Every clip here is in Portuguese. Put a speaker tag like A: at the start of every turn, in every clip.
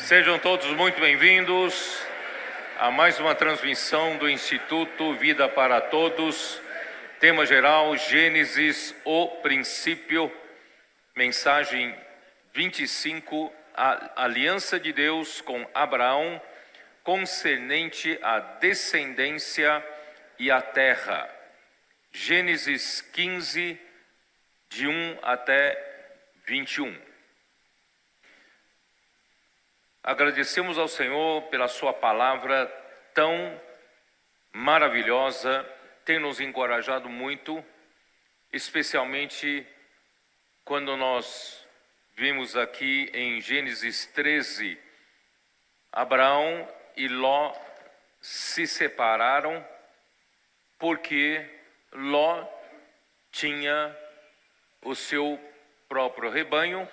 A: Sejam todos muito bem-vindos a mais uma transmissão do Instituto Vida para Todos. Tema geral, Gênesis, o princípio. Mensagem 25, a aliança de Deus com Abraão, concernente à descendência e à terra. Gênesis 15, de 1 até 21. Agradecemos ao Senhor pela sua palavra tão maravilhosa, tem nos encorajado muito, especialmente quando nós vimos aqui em Gênesis 13, Abraão e Ló se separaram porque Ló tinha o seu próprio rebanho,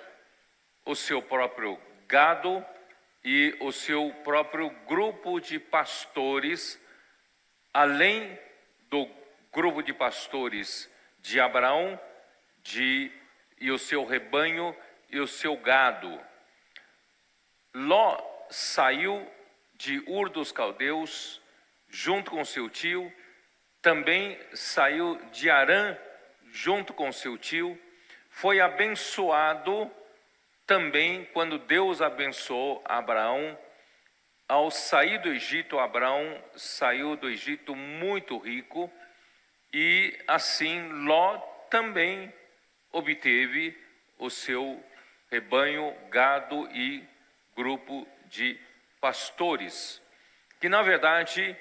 A: o seu próprio gado e o seu próprio grupo de pastores, além do grupo de pastores de Abraão, e o seu rebanho e o seu gado. Ló saiu de Ur dos Caldeus junto com seu tio, também saiu de Harã junto com seu tio, foi abençoado também quando Deus abençoou Abraão. Ao sair do Egito, Abraão saiu do Egito muito rico e assim Ló também obteve o seu rebanho, gado e grupo de pastores. Que na verdade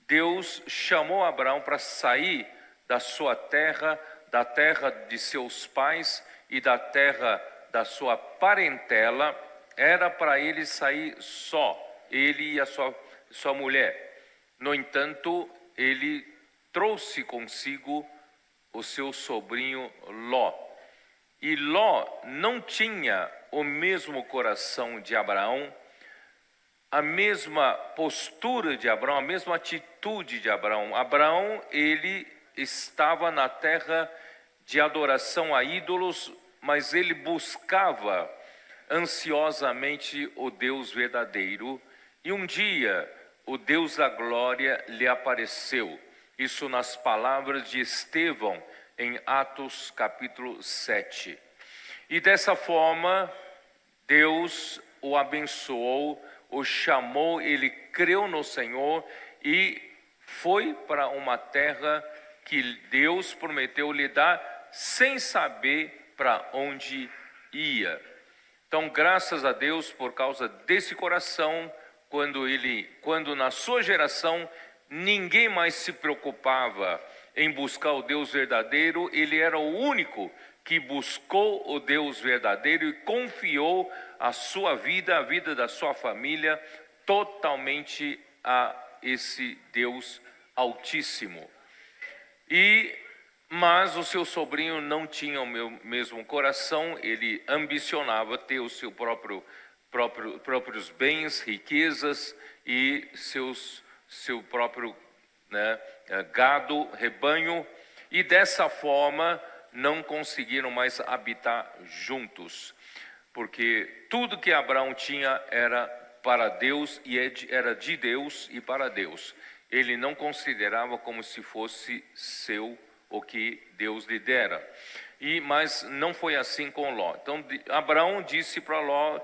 A: Deus chamou Abraão para sair da sua terra, da terra de seus pais e da terra da sua parentela. Era para ele sair só, ele e a sua mulher. No entanto, ele trouxe consigo o seu sobrinho Ló. E Ló não tinha o mesmo coração de Abraão, a mesma postura de Abraão, a mesma atitude de Abraão. Abraão, ele estava na terra de adoração a ídolos, mas ele buscava ansiosamente o Deus verdadeiro. E um dia o Deus da glória lhe apareceu. Isso nas palavras de Estevão, em Atos capítulo 7. E dessa forma, Deus o abençoou, o chamou, ele creu no Senhor e foi para uma terra que Deus prometeu lhe dar, sem saber para onde ia. Então, graças a Deus por causa desse coração, quando na sua geração ninguém mais se preocupava em buscar o Deus verdadeiro, ele era o único que buscou o Deus verdadeiro e confiou a sua vida, a vida da sua família, totalmente a esse Deus Altíssimo. Mas o seu sobrinho não tinha o mesmo coração, ele ambicionava ter o seu próprios bens, riquezas e seu próprio gado, rebanho, e dessa forma não conseguiram mais habitar juntos, porque tudo que Abraão tinha era para Deus e era de Deus e para Deus. Ele não considerava como se fosse seu o que Deus lhe dera. Mas não foi assim com Ló. Então Abraão disse para Ló,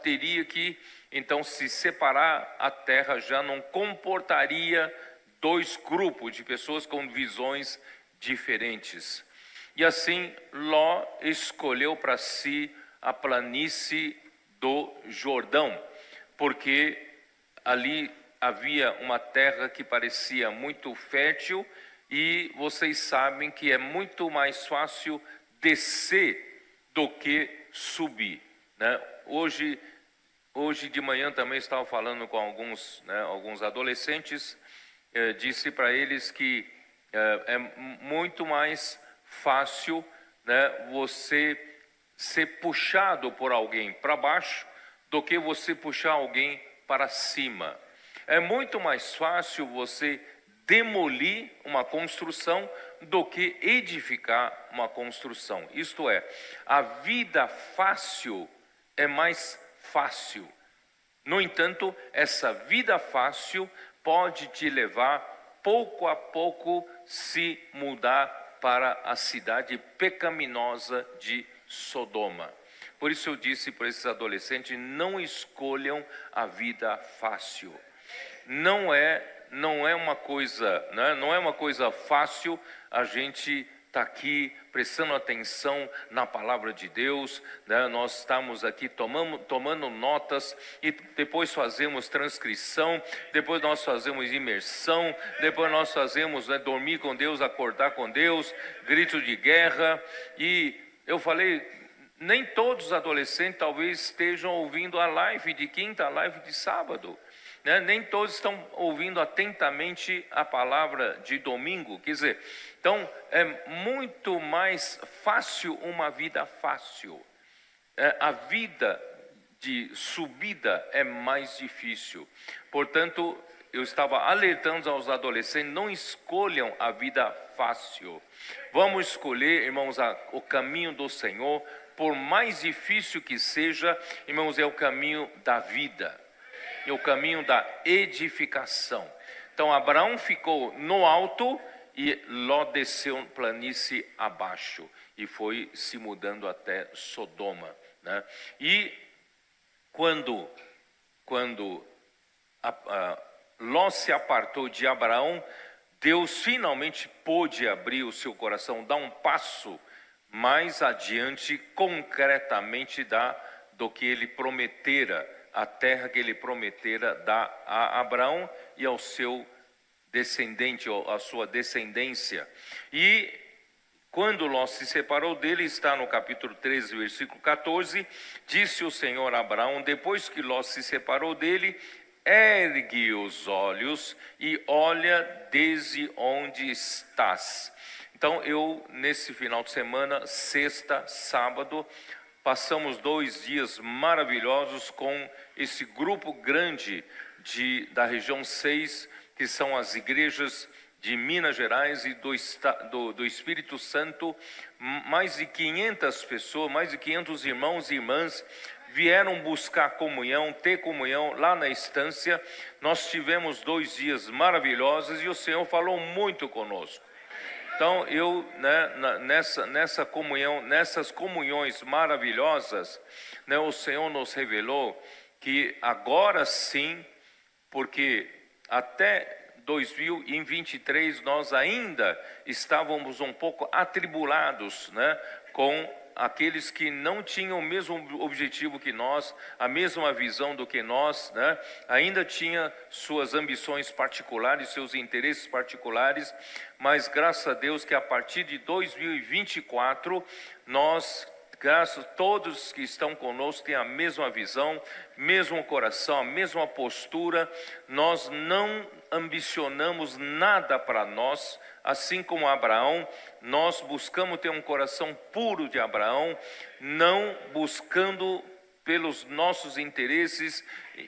A: teria que então se separar, a terra já não comportaria dois grupos de pessoas com visões diferentes. E assim Ló escolheu para si a planície do Jordão, porque ali havia uma terra que parecia muito fértil, e vocês sabem que é muito mais fácil descer do que subir, né? Hoje de manhã também estava falando com alguns adolescentes, disse para eles que é muito mais fácil, né, você ser puxado por alguém para baixo do que você puxar alguém para cima. É muito mais fácil você demolir uma construção do que edificar uma construção. Isto é, a vida fácil é mais fácil. No entanto, essa vida fácil pode te levar, pouco a pouco, se mudar para a cidade pecaminosa de Sodoma. Por isso eu disse para esses adolescentes, não escolham a vida fácil. Não é uma coisa, né? Não é uma coisa fácil a gente estar aqui prestando atenção na palavra de Deus, né? Nós estamos aqui tomando notas e depois fazemos transcrição, depois nós fazemos imersão, depois nós fazemos, né, dormir com Deus, acordar com Deus, grito de guerra. E eu falei, nem todos os adolescentes talvez estejam ouvindo a live de quinta, a live de sábado. Né? Nem todos estão ouvindo atentamente a palavra de domingo. Quer dizer, então é muito mais fácil uma vida fácil. A vida de subida é mais difícil. Portanto, eu estava alertando aos adolescentes, não escolham a vida fácil. Vamos escolher, irmãos, o caminho do Senhor. Por mais difícil que seja, irmãos, é o caminho da vida. É o caminho da edificação. Então Abraão ficou no alto e Ló desceu planície abaixo e foi se mudando até Sodoma, né? E quando Ló se apartou de Abraão, Deus finalmente pôde abrir o seu coração, dar um passo mais adiante, concretamente do que ele prometera, a terra que ele prometera dar a Abraão e ao seu descendente, à sua descendência. E quando Ló se separou dele, está no capítulo 13, versículo 14, disse o Senhor a Abraão, depois que Ló se separou dele, ergue os olhos e olha desde onde estás. Então eu, nesse final de semana, sexta, sábado, passamos 2 dias maravilhosos com esse grupo grande da região 6, que são as igrejas de Minas Gerais e do Espírito Santo. Mais de 500 pessoas, mais de 500 irmãos e irmãs vieram buscar comunhão, ter comunhão lá na estância. Nós tivemos 2 dias maravilhosos e o Senhor falou muito conosco. Então eu, né, nessa comunhão, nessas comunhões maravilhosas, né, o Senhor nos revelou que agora sim, porque até 2023 nós ainda estávamos um pouco atribulados, né, com aqueles que não tinham o mesmo objetivo que nós, a mesma visão do que nós, né? Ainda tinha suas ambições particulares, seus interesses particulares, mas graças a Deus que a partir de 2024, graças a todos que estão conosco, têm a mesma visão, mesmo coração, a mesma postura. Nós não ambicionamos nada para nós, assim como Abraão, nós buscamos ter um coração puro de Abraão, não buscando pelos nossos interesses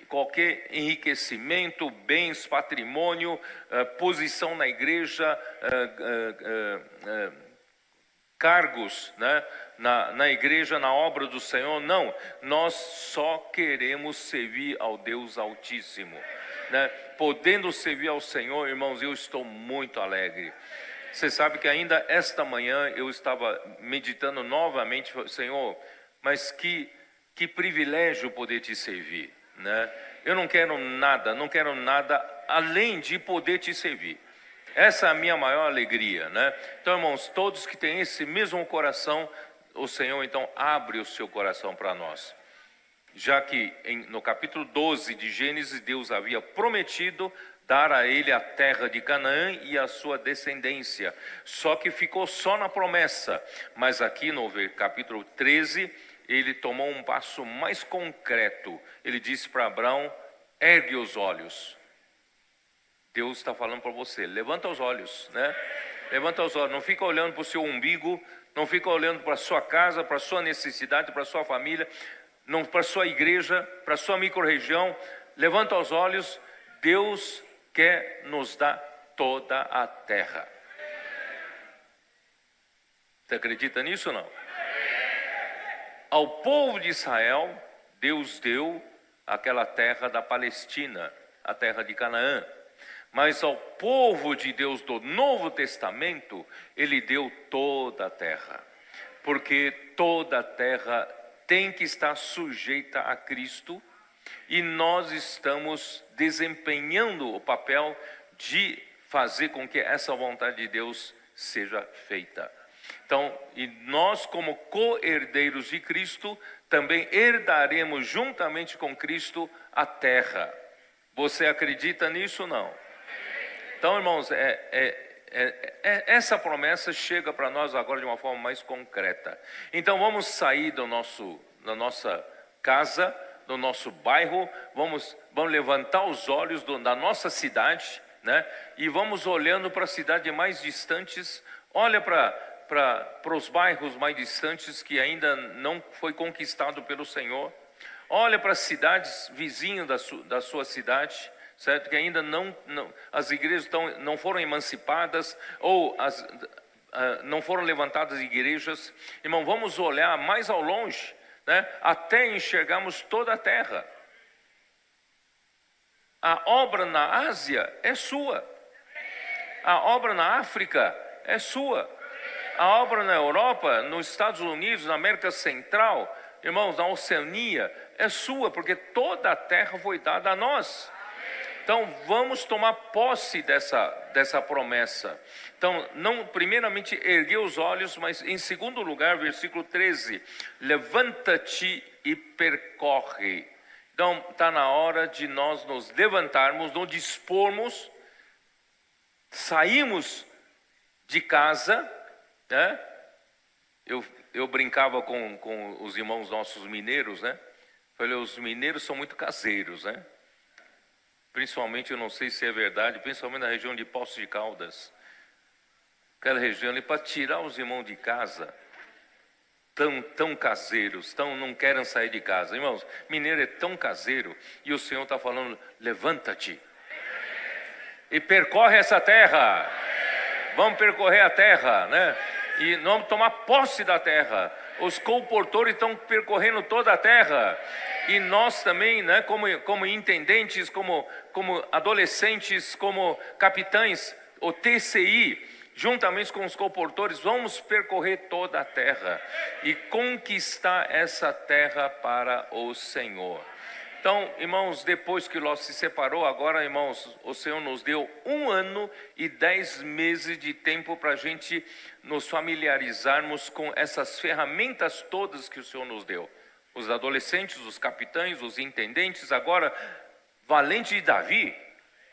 A: qualquer enriquecimento, bens, patrimônio, posição na igreja, cargos, né, na igreja, na obra do Senhor. Não, nós só queremos servir ao Deus Altíssimo, né? Podendo servir ao Senhor, irmãos, eu estou muito alegre. Você sabe que ainda esta manhã eu estava meditando novamente, Senhor, mas que privilégio poder te servir, né? Eu não quero nada além de poder te servir. Essa é a minha maior alegria, né? Então, irmãos, todos que têm esse mesmo coração, o Senhor então abre o seu coração para nós. Já que no capítulo 12 de Gênesis, Deus havia prometido dar a ele a terra de Canaã e a sua descendência. Só que ficou só na promessa. Mas aqui no capítulo 13, ele tomou um passo mais concreto. Ele disse para Abraão, ergue os olhos. Deus está falando para você, levanta os olhos, né? Levanta os olhos, não fica olhando para o seu umbigo, não fica olhando para a sua casa, para a sua necessidade, para a sua família, não para a sua igreja, para a sua microrregião. Levanta os olhos, Deus quer nos dar toda a terra. Você acredita nisso ou não? Ao povo de Israel, Deus deu aquela terra da Palestina, a terra de Canaã. Mas ao povo de Deus do Novo Testamento, Ele deu toda a terra. Porque toda a terra tem que estar sujeita a Cristo, e nós estamos desempenhando o papel de fazer com que essa vontade de Deus seja feita. Então, e nós como co-herdeiros de Cristo, também herdaremos juntamente com Cristo a terra. Você acredita nisso ou não? Então, irmãos, essa promessa chega para nós agora de uma forma mais concreta. Então, vamos sair da nossa casa, do nosso bairro, vamos levantar os olhos da nossa cidade, né? E vamos olhando para as cidades mais distantes, olha para os bairros mais distantes que ainda não foi conquistado pelo Senhor, olha para as cidades vizinhas da sua cidade, certo? Que ainda as igrejas não foram emancipadas, ou não foram levantadas igrejas. Irmão, vamos olhar mais ao longe, né? Até enxergarmos toda a terra. A obra na Ásia é sua, a obra na África é sua, a obra na Europa, nos Estados Unidos, na América Central, irmãos, na Oceania, é sua, porque toda a terra foi dada a nós. Então, vamos tomar posse dessa promessa. Então, primeiramente, erguer os olhos, mas em segundo lugar, versículo 13, levanta-te e percorre. Então, está na hora de nós nos levantarmos, nos dispormos, saímos de casa, né? Eu brincava com os irmãos nossos mineiros, né? Falei, os mineiros são muito caseiros, né? Principalmente, eu não sei se é verdade, principalmente na região de Poços de Caldas. Aquela região ali, para tirar os irmãos de casa, tão caseiros, não querem sair de casa. Irmãos, mineiro é tão caseiro, e o Senhor está falando, levanta-te e percorre essa terra. Vamos percorrer a terra, né? E vamos tomar posse da terra. Os comportores estão percorrendo toda a terra. E nós também, né, como intendentes, como adolescentes, como capitães, o TCI, juntamente com os comportores, vamos percorrer toda a terra e conquistar essa terra para o Senhor. Então, irmãos, depois que Ló se separou, agora, irmãos, o Senhor nos deu 1 ano e 10 meses de tempo para a gente nos familiarizarmos com essas ferramentas todas que o Senhor nos deu. Os adolescentes, os capitães, os intendentes, agora, valente de Davi,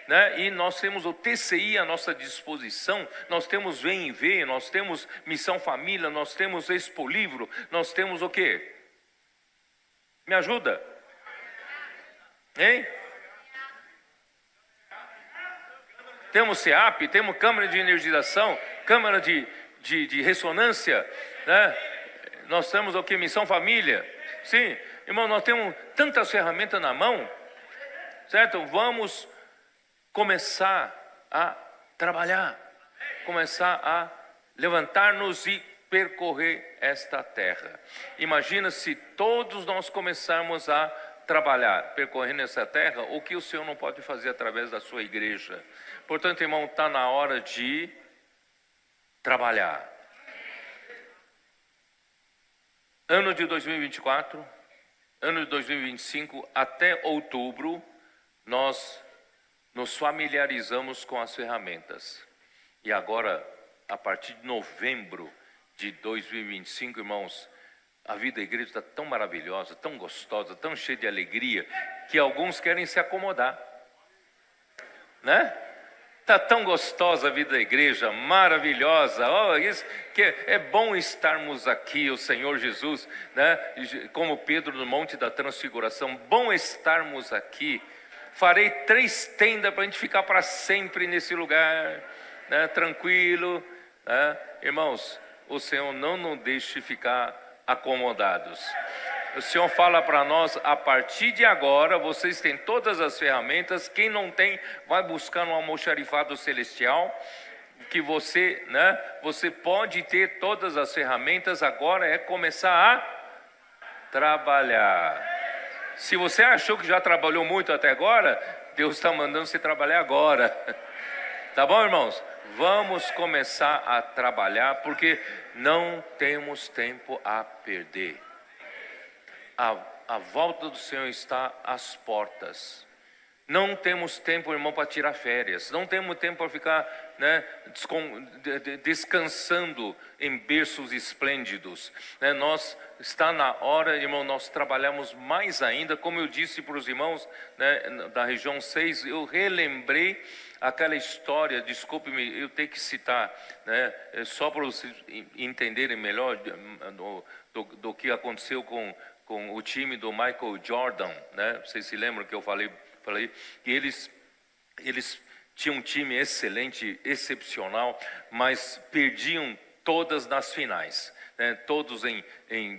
A: né? E nós temos o TCI à nossa disposição, nós temos Vem e Vê, nós temos Missão Família, nós temos Expo Livro, nós temos o quê? Me ajuda? Hein? Temos CEAP, temos câmara de energização, câmara de ressonância, né? Nós temos o que? Missão Família. Sim, irmão, nós temos tantas ferramentas na mão, certo? Vamos começar a trabalhar, começar a levantar-nos e percorrer esta terra. Imagina se todos nós começarmos a trabalhar, percorrendo essa terra, o que o Senhor não pode fazer através da sua igreja. Portanto, irmão, está na hora de trabalhar. Ano de 2024, ano de 2025, até outubro, nós nos familiarizamos com as ferramentas. E agora, a partir de novembro de 2025, irmãos, a vida da igreja está tão maravilhosa, tão gostosa, tão cheia de alegria, que alguns querem se acomodar, né? Está tão gostosa a vida da igreja, maravilhosa. Oh, isso que é bom estarmos aqui, o Senhor Jesus, né? Como Pedro no Monte da Transfiguração, bom estarmos aqui. Farei 3 tendas para a gente ficar para sempre nesse lugar, né? Tranquilo, né? Irmãos, o Senhor não nos deixe ficar acomodados. O Senhor fala para nós, a partir de agora, vocês têm todas as ferramentas. Quem não tem, vai buscar no almoxarifado celestial, que você, né, você pode ter todas as ferramentas. Agora é começar a trabalhar. Se você achou que já trabalhou muito até agora, Deus está mandando você trabalhar agora. Tá bom, irmãos? Vamos começar a trabalhar, porque não temos tempo a perder. A volta do Senhor está às portas. Não temos tempo, irmão, para tirar férias. Não temos tempo para ficar, né, descansando em berços esplêndidos. Está na hora, irmão, nós trabalhamos mais ainda. Como eu disse para os irmãos, né, da região 6, eu relembrei aquela história, desculpe-me, eu tenho que citar, né, só para vocês entenderem melhor do que aconteceu com o time do Michael Jordan, né? Vocês se lembram que eu falei que eles tinham um time excelente, excepcional, mas perdiam todas nas finais, né? Todos em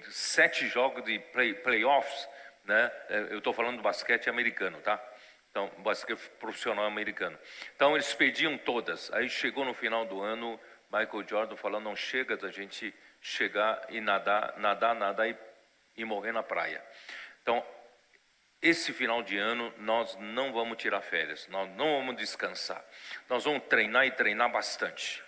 A: 7 jogos de playoffs, né? Eu estou falando do basquete americano, tá? Então, basquete profissional americano. Então, eles perdiam todas. Aí chegou no final do ano, Michael Jordan falando, não chega da gente chegar e nadar e morrer na praia. Então, esse final de ano, nós não vamos tirar férias, nós não vamos descansar. Nós vamos treinar e treinar bastante.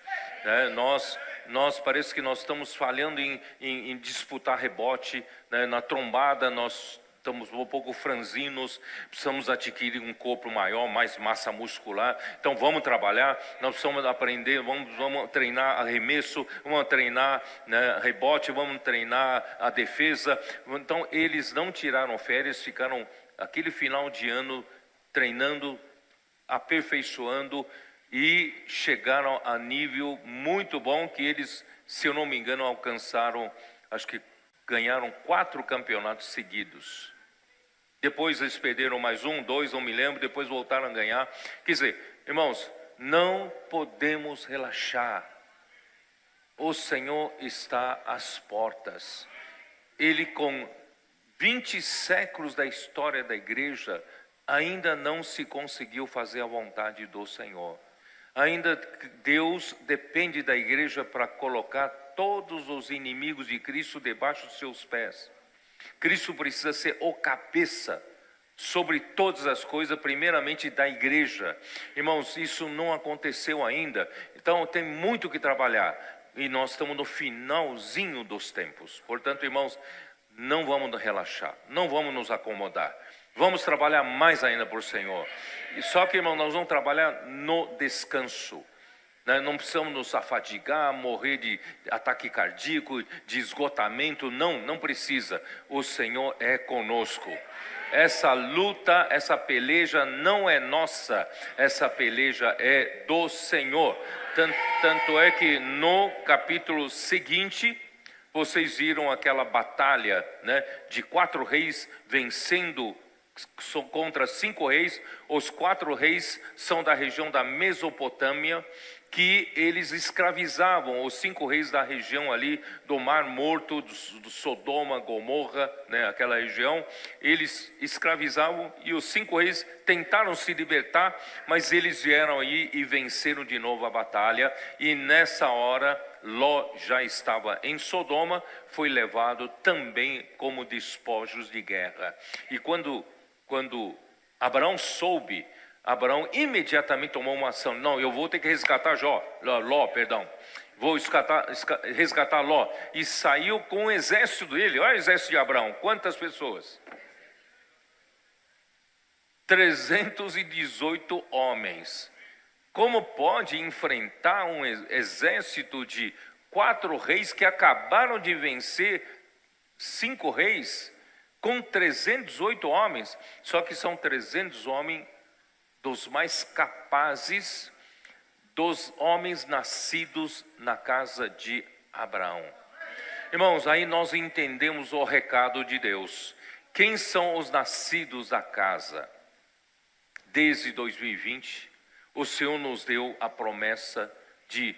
A: Né? Nós parece que nós estamos falhando em disputar rebote, né? Na trombada nós estamos um pouco franzinos, precisamos adquirir um corpo maior, mais massa muscular. Então vamos trabalhar, nós precisamos aprender, vamos treinar arremesso, vamos treinar, né, rebote, vamos treinar a defesa. Então eles não tiraram férias, ficaram aquele final de ano treinando, aperfeiçoando e chegaram a nível muito bom que eles, se eu não me engano, alcançaram, acho que ganharam 4 campeonatos seguidos. Depois eles perderam mais 1, 2, não me lembro, depois voltaram a ganhar. Quer dizer, irmãos, não podemos relaxar. O Senhor está às portas. Ele, com 20 séculos da história da igreja, ainda não se conseguiu fazer a vontade do Senhor. Ainda Deus depende da igreja para colocar todos os inimigos de Cristo debaixo dos seus pés. Cristo precisa ser o cabeça sobre todas as coisas, primeiramente da igreja. Irmãos, isso não aconteceu ainda, então tem muito que trabalhar. E nós estamos no finalzinho dos tempos. Portanto, irmãos, não vamos relaxar, não vamos nos acomodar. Vamos trabalhar mais ainda por Senhor. Só que, irmão, nós vamos trabalhar no descanso. Não precisamos nos afadigar, morrer de ataque cardíaco, de esgotamento. Não precisa. O Senhor é conosco. Essa luta, essa peleja não é nossa. Essa peleja é do Senhor. Tanto é que no capítulo seguinte, vocês viram aquela batalha, né, de 4 reis vencendo contra 5 reis. Os 4 reis são da região da Mesopotâmia, que eles escravizavam os 5 reis da região ali do Mar Morto, do Sodoma, Gomorra, né, aquela região. Eles escravizavam e os 5 reis tentaram se libertar, mas eles vieram aí e venceram de novo a batalha. E nessa hora, Ló já estava em Sodoma, foi levado também como despojos de guerra. E quando Abraão soube, Abraão imediatamente tomou uma ação. Não, eu vou ter que resgatar Ló. Vou resgatar Ló. E saiu com o exército dele. Olha o exército de Abraão. Quantas pessoas? 318 homens. Como pode enfrentar um exército de 4 reis que acabaram de vencer 5 reis com 318 homens? Só que são 300 homens dos mais capazes, dos homens nascidos na casa de Abraão. Irmãos, aí nós entendemos o recado de Deus. Quem são os nascidos da casa? Desde 2020, o Senhor nos deu a promessa de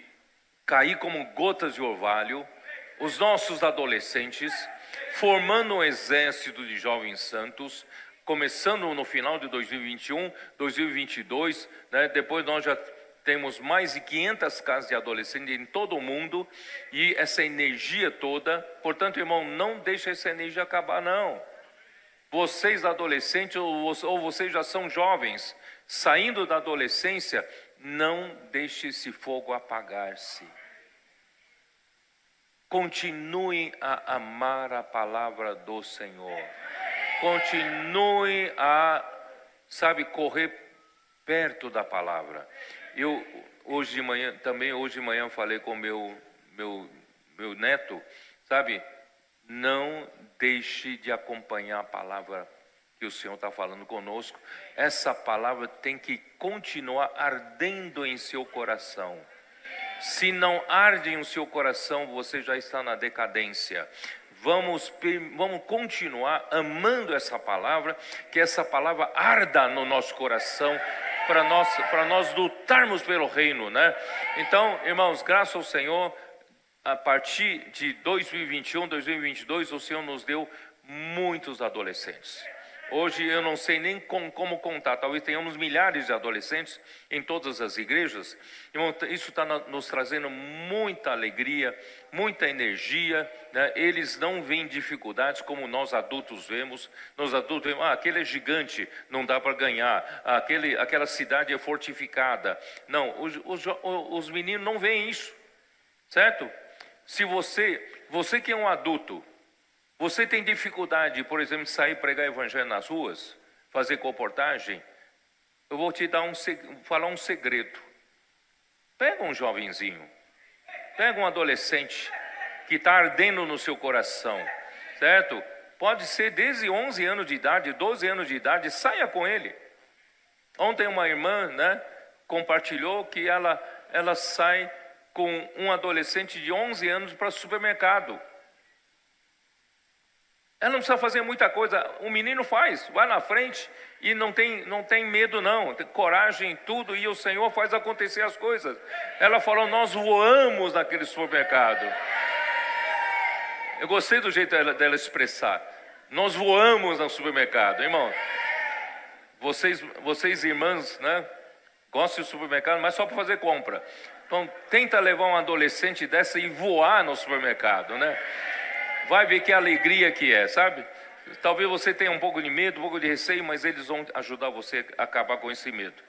A: cair como gotas de orvalho, os nossos adolescentes, formando um exército de jovens santos, começando no final de 2021, 2022, né? Depois nós já temos mais de 500 casas de adolescentes em todo o mundo, e essa energia toda, portanto, irmão, não deixa essa energia acabar, não. Vocês adolescentes ou vocês já são jovens, saindo da adolescência, não deixe esse fogo apagar-se. Continuem a amar a palavra do Senhor. Continuem a, correr perto da palavra. Eu hoje de manhã falei com meu neto, não deixe de acompanhar a palavra que o Senhor está falando conosco. Essa palavra tem que continuar ardendo em seu coração. Se não arde em seu coração, você já está na decadência. Vamos continuar amando essa palavra, que essa palavra arda no nosso coração, para nós lutarmos pelo reino, né? Então, irmãos, graças ao Senhor, a partir de 2021, 2022, o Senhor nos deu muitos adolescentes. Hoje eu não sei nem como contar, talvez tenhamos milhares de adolescentes em todas as igrejas. Isso está nos trazendo muita alegria, muita energia, né? Eles não veem dificuldades como nós adultos vemos. Nós adultos vemos, aquele é gigante, não dá para ganhar, aquela cidade é fortificada. Não, os meninos não veem isso, certo? Se você que é um adulto, você tem dificuldade, por exemplo, de sair pregar evangelho nas ruas, fazer comportagem, eu vou te falar um segredo. Pega um jovenzinho, pega um adolescente que está ardendo no seu coração, certo? Pode ser desde 11 anos de idade, 12 anos de idade, saia com ele. Ontem uma irmã, né, compartilhou que ela sai com um adolescente de 11 anos para o supermercado. Ela não precisa fazer muita coisa, o menino faz, vai na frente e não tem medo não, tem coragem em tudo, e o Senhor faz acontecer as coisas. Ela falou, nós voamos naquele supermercado. Eu gostei do jeito dela expressar, nós voamos no supermercado. Irmão, vocês irmãs, né, gostam de supermercado, mas só para fazer compra. Então tenta levar um adolescente dessa e voar no supermercado, né? Vai ver que alegria que é, sabe? Talvez você tenha um pouco de medo, um pouco de receio, mas eles vão ajudar você a acabar com esse medo.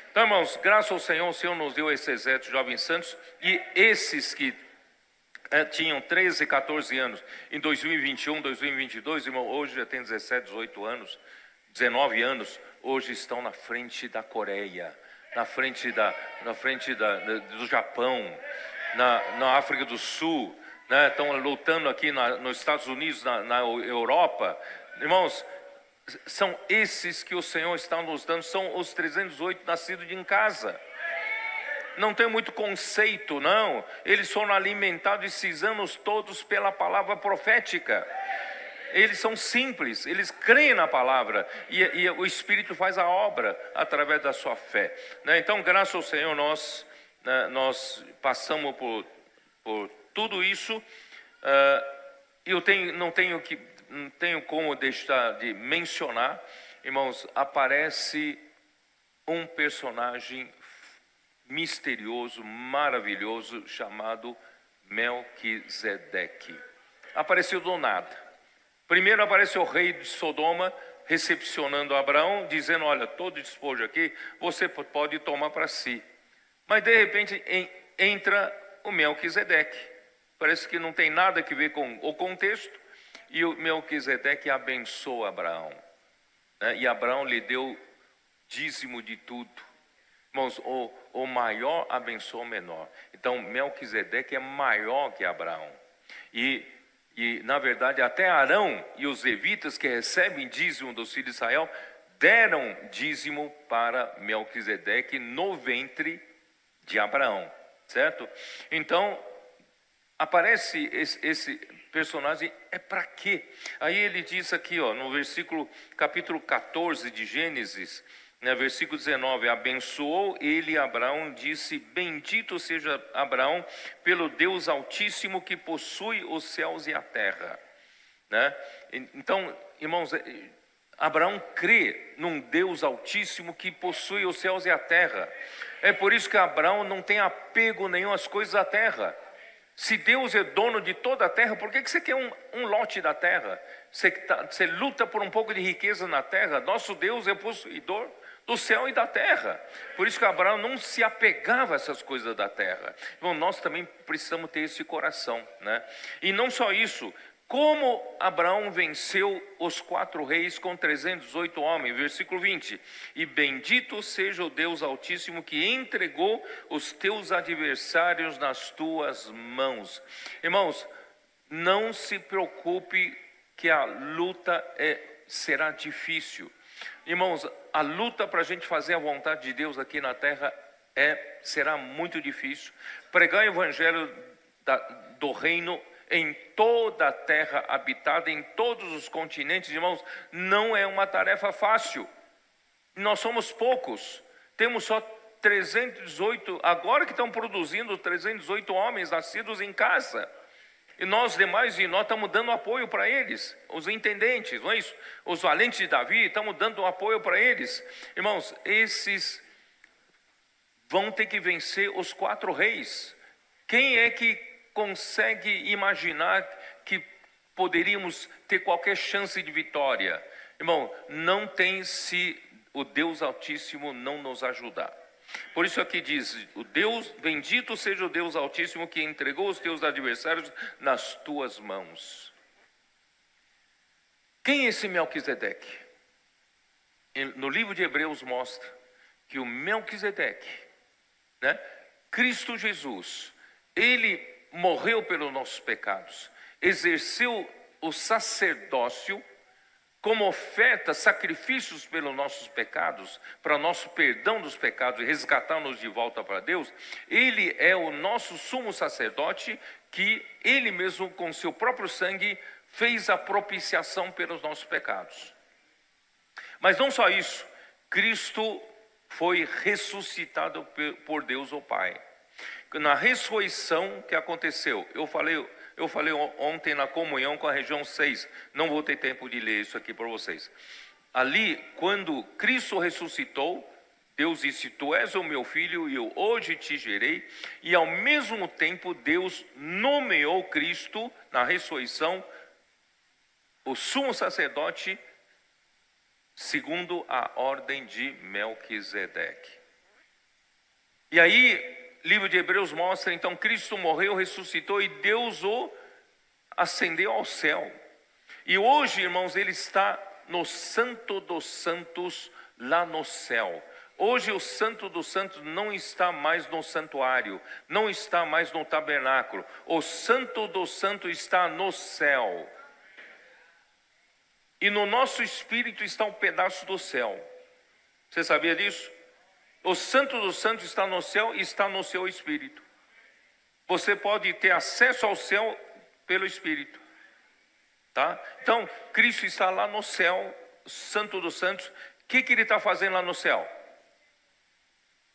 A: Então, irmãos, graças ao Senhor, o Senhor nos deu esse exército de jovens santos, e esses que tinham 13, 14 anos em 2021, 2022, irmão, hoje já tem 17, 18 anos, 19 anos, hoje estão na frente da Coreia, na frente do Japão, na África do Sul, né, estão lutando aqui nos Estados Unidos, na Europa. Irmãos, são esses que o Senhor está nos dando, são os 308 nascidos em casa. Não tem muito conceito, não. Eles foram alimentados esses anos todos pela palavra profética. Eles são simples, eles creem na palavra, e o Espírito faz a obra através da sua fé, né? Então, graças ao Senhor, nós passamos por tudo isso. Eu não tenho como deixar de mencionar, irmãos, aparece um personagem misterioso, maravilhoso, chamado Melquisedeque. Apareceu do nada. Primeiro apareceu o rei de Sodoma, recepcionando Abraão, dizendo, olha, todo despojo aqui, você pode tomar para si. Mas de repente entra o Melquisedeque. Parece que não tem nada a ver com o contexto. E o Melquisedeque abençoa Abraão, né? E Abraão lhe deu dízimo de tudo. Irmãos, o maior abençoa o menor. Então Melquisedeque é maior que Abraão. E na verdade até Arão e os levitas que recebem dízimo dos filhos de Israel deram dízimo para Melquisedeque no ventre de Abraão, certo? Então aparece esse personagem, é para quê? Aí ele diz aqui, no capítulo 14 de Gênesis, versículo 19, abençoou ele Abraão, disse, bendito seja Abraão pelo Deus Altíssimo que possui os céus e a terra, né? Então, irmãos, Abraão crê num Deus Altíssimo que possui os céus e a terra. É por isso que Abraão não tem apego nenhum às coisas da terra. Se Deus é dono de toda a terra, por que você quer um lote da terra? Você luta por um pouco de riqueza na terra. Nosso Deus é possuidor do céu e da terra. Por isso que Abraão não se apegava a essas coisas da terra. Então nós também precisamos ter esse coração, né? E não só isso, como Abraão venceu os 4 reis com 318 homens, versículo 20. E bendito seja o Deus Altíssimo que entregou os teus adversários nas tuas mãos. Irmãos, não se preocupe que a luta será difícil. Irmãos, a luta para a gente fazer a vontade de Deus aqui na terra será muito difícil. Pregar o evangelho do reino em toda a terra habitada, em todos os continentes, irmãos, não é uma tarefa fácil. Nós somos poucos, temos só 318, agora que estão produzindo 318 homens nascidos em casa. E nós estamos dando apoio para eles, os intendentes, não é isso? Os valentes de Davi, estamos dando apoio para eles. Irmãos, esses vão ter que vencer os 4 reis. Quem é que consegue imaginar que poderíamos ter qualquer chance de vitória? Irmão, não tem se o Deus Altíssimo não nos ajudar. Por isso aqui diz, bendito seja o Deus Altíssimo que entregou os teus adversários nas tuas mãos. Quem é esse Melquisedeque? No livro de Hebreus mostra que o Melquisedeque, né, Cristo Jesus, ele morreu pelos nossos pecados, exerceu o sacerdócio como oferta, sacrifícios pelos nossos pecados, para nosso perdão dos pecados e resgatar-nos de volta para Deus. Ele é o nosso sumo sacerdote, que ele mesmo com seu próprio sangue fez a propiciação pelos nossos pecados. Mas não só isso, Cristo foi ressuscitado por Deus o Pai. Na ressurreição que aconteceu, eu falei ontem na comunhão com a região 6, não vou ter tempo de ler isso aqui para vocês. Ali, quando Cristo ressuscitou, Deus disse, tu és o meu filho e eu hoje te gerei. E ao mesmo tempo Deus nomeou Cristo na ressurreição o sumo sacerdote segundo a ordem de Melquisedeque. E aí, o livro de Hebreus mostra, então, Cristo morreu, ressuscitou e Deus o ascendeu ao céu. E hoje, irmãos, ele está no Santo dos Santos, lá no céu. Hoje o Santo dos Santos não está mais no santuário, não está mais no tabernáculo. O Santo dos Santos está no céu. E no nosso espírito está um pedaço do céu. Você sabia disso? O Santo dos Santos está no céu e está no seu espírito. Você pode ter acesso ao céu pelo espírito, tá? Então, Cristo está lá no céu, Santo dos Santos. O que ele está fazendo lá no céu?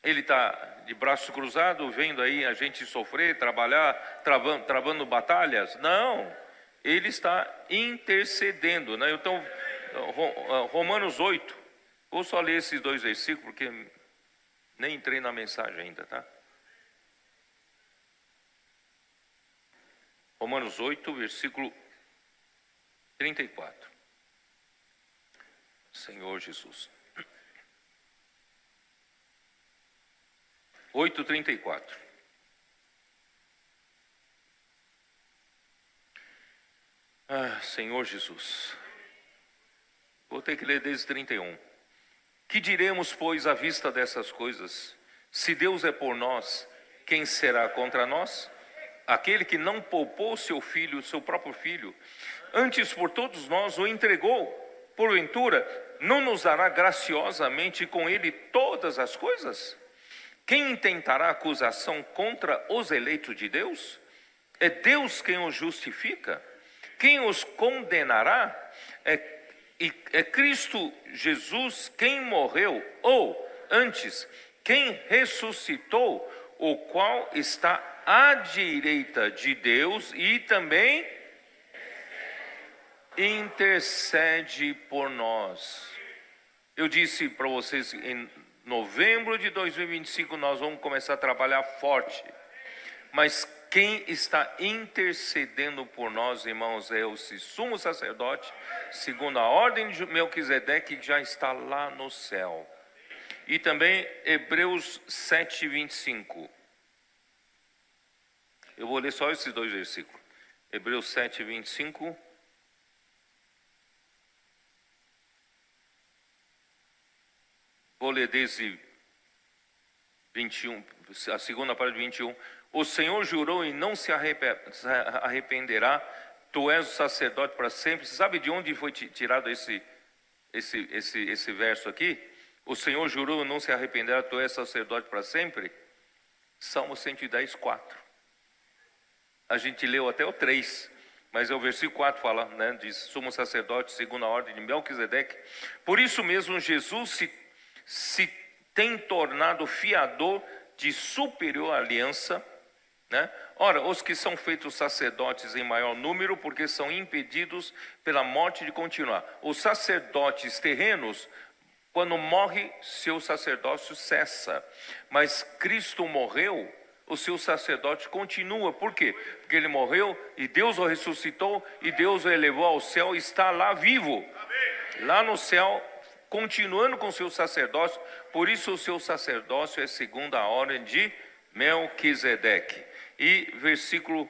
A: Ele está de braços cruzados, vendo aí a gente sofrer, trabalhar, travando batalhas? Não, ele está intercedendo, né? Então, Romanos 8, vou só ler esses 2 versículos, porque nem entrei na mensagem ainda, tá? Romanos 8, versículo 34. Senhor Jesus. 8:34. Senhor Jesus. Vou ter que ler desde 31. Que diremos, pois, à vista dessas coisas? Se Deus é por nós, quem será contra nós? Aquele que não poupou seu filho, seu próprio filho, antes por todos nós o entregou, porventura não nos dará graciosamente com ele todas as coisas? Quem intentará acusação contra os eleitos de Deus? É Deus quem os justifica. Quem os condenará? É Cristo Jesus quem morreu, ou antes, quem ressuscitou, o qual está à direita de Deus e também intercede por nós. Eu disse para vocês, em novembro de 2025 nós vamos começar a trabalhar forte. Mas Quem está intercedendo por nós, irmãos, é o sumo sacerdote, segundo a ordem de Melquisedeque, que já está lá no céu. E também Hebreus 7, 25. Eu vou ler só esses dois versículos. Hebreus 7, 25. Vou ler desde 21, a segunda parte de 21. O Senhor jurou e não se arrependerá, tu és o sacerdote para sempre. Você sabe de onde foi tirado esse verso aqui? O Senhor jurou e não se arrependerá, tu és sacerdote para sempre? Salmo 110, 4. A gente leu até o 3, mas é o versículo 4 fala, né? Diz, sumo sacerdote segundo a ordem de Melquisedeque. Por isso mesmo Jesus se tem tornado fiador de superior aliança, né? Ora, os que são feitos sacerdotes em maior número, porque são impedidos pela morte de continuar. Os sacerdotes terrenos, quando morre, seu sacerdócio cessa. Mas Cristo morreu, o seu sacerdote continua. Por quê? Porque ele morreu e Deus o ressuscitou e Deus o elevou ao céu e está lá vivo. Lá no céu, continuando com o seu sacerdócio. Por isso o seu sacerdócio é segundo a ordem de Melquisedeque. E versículo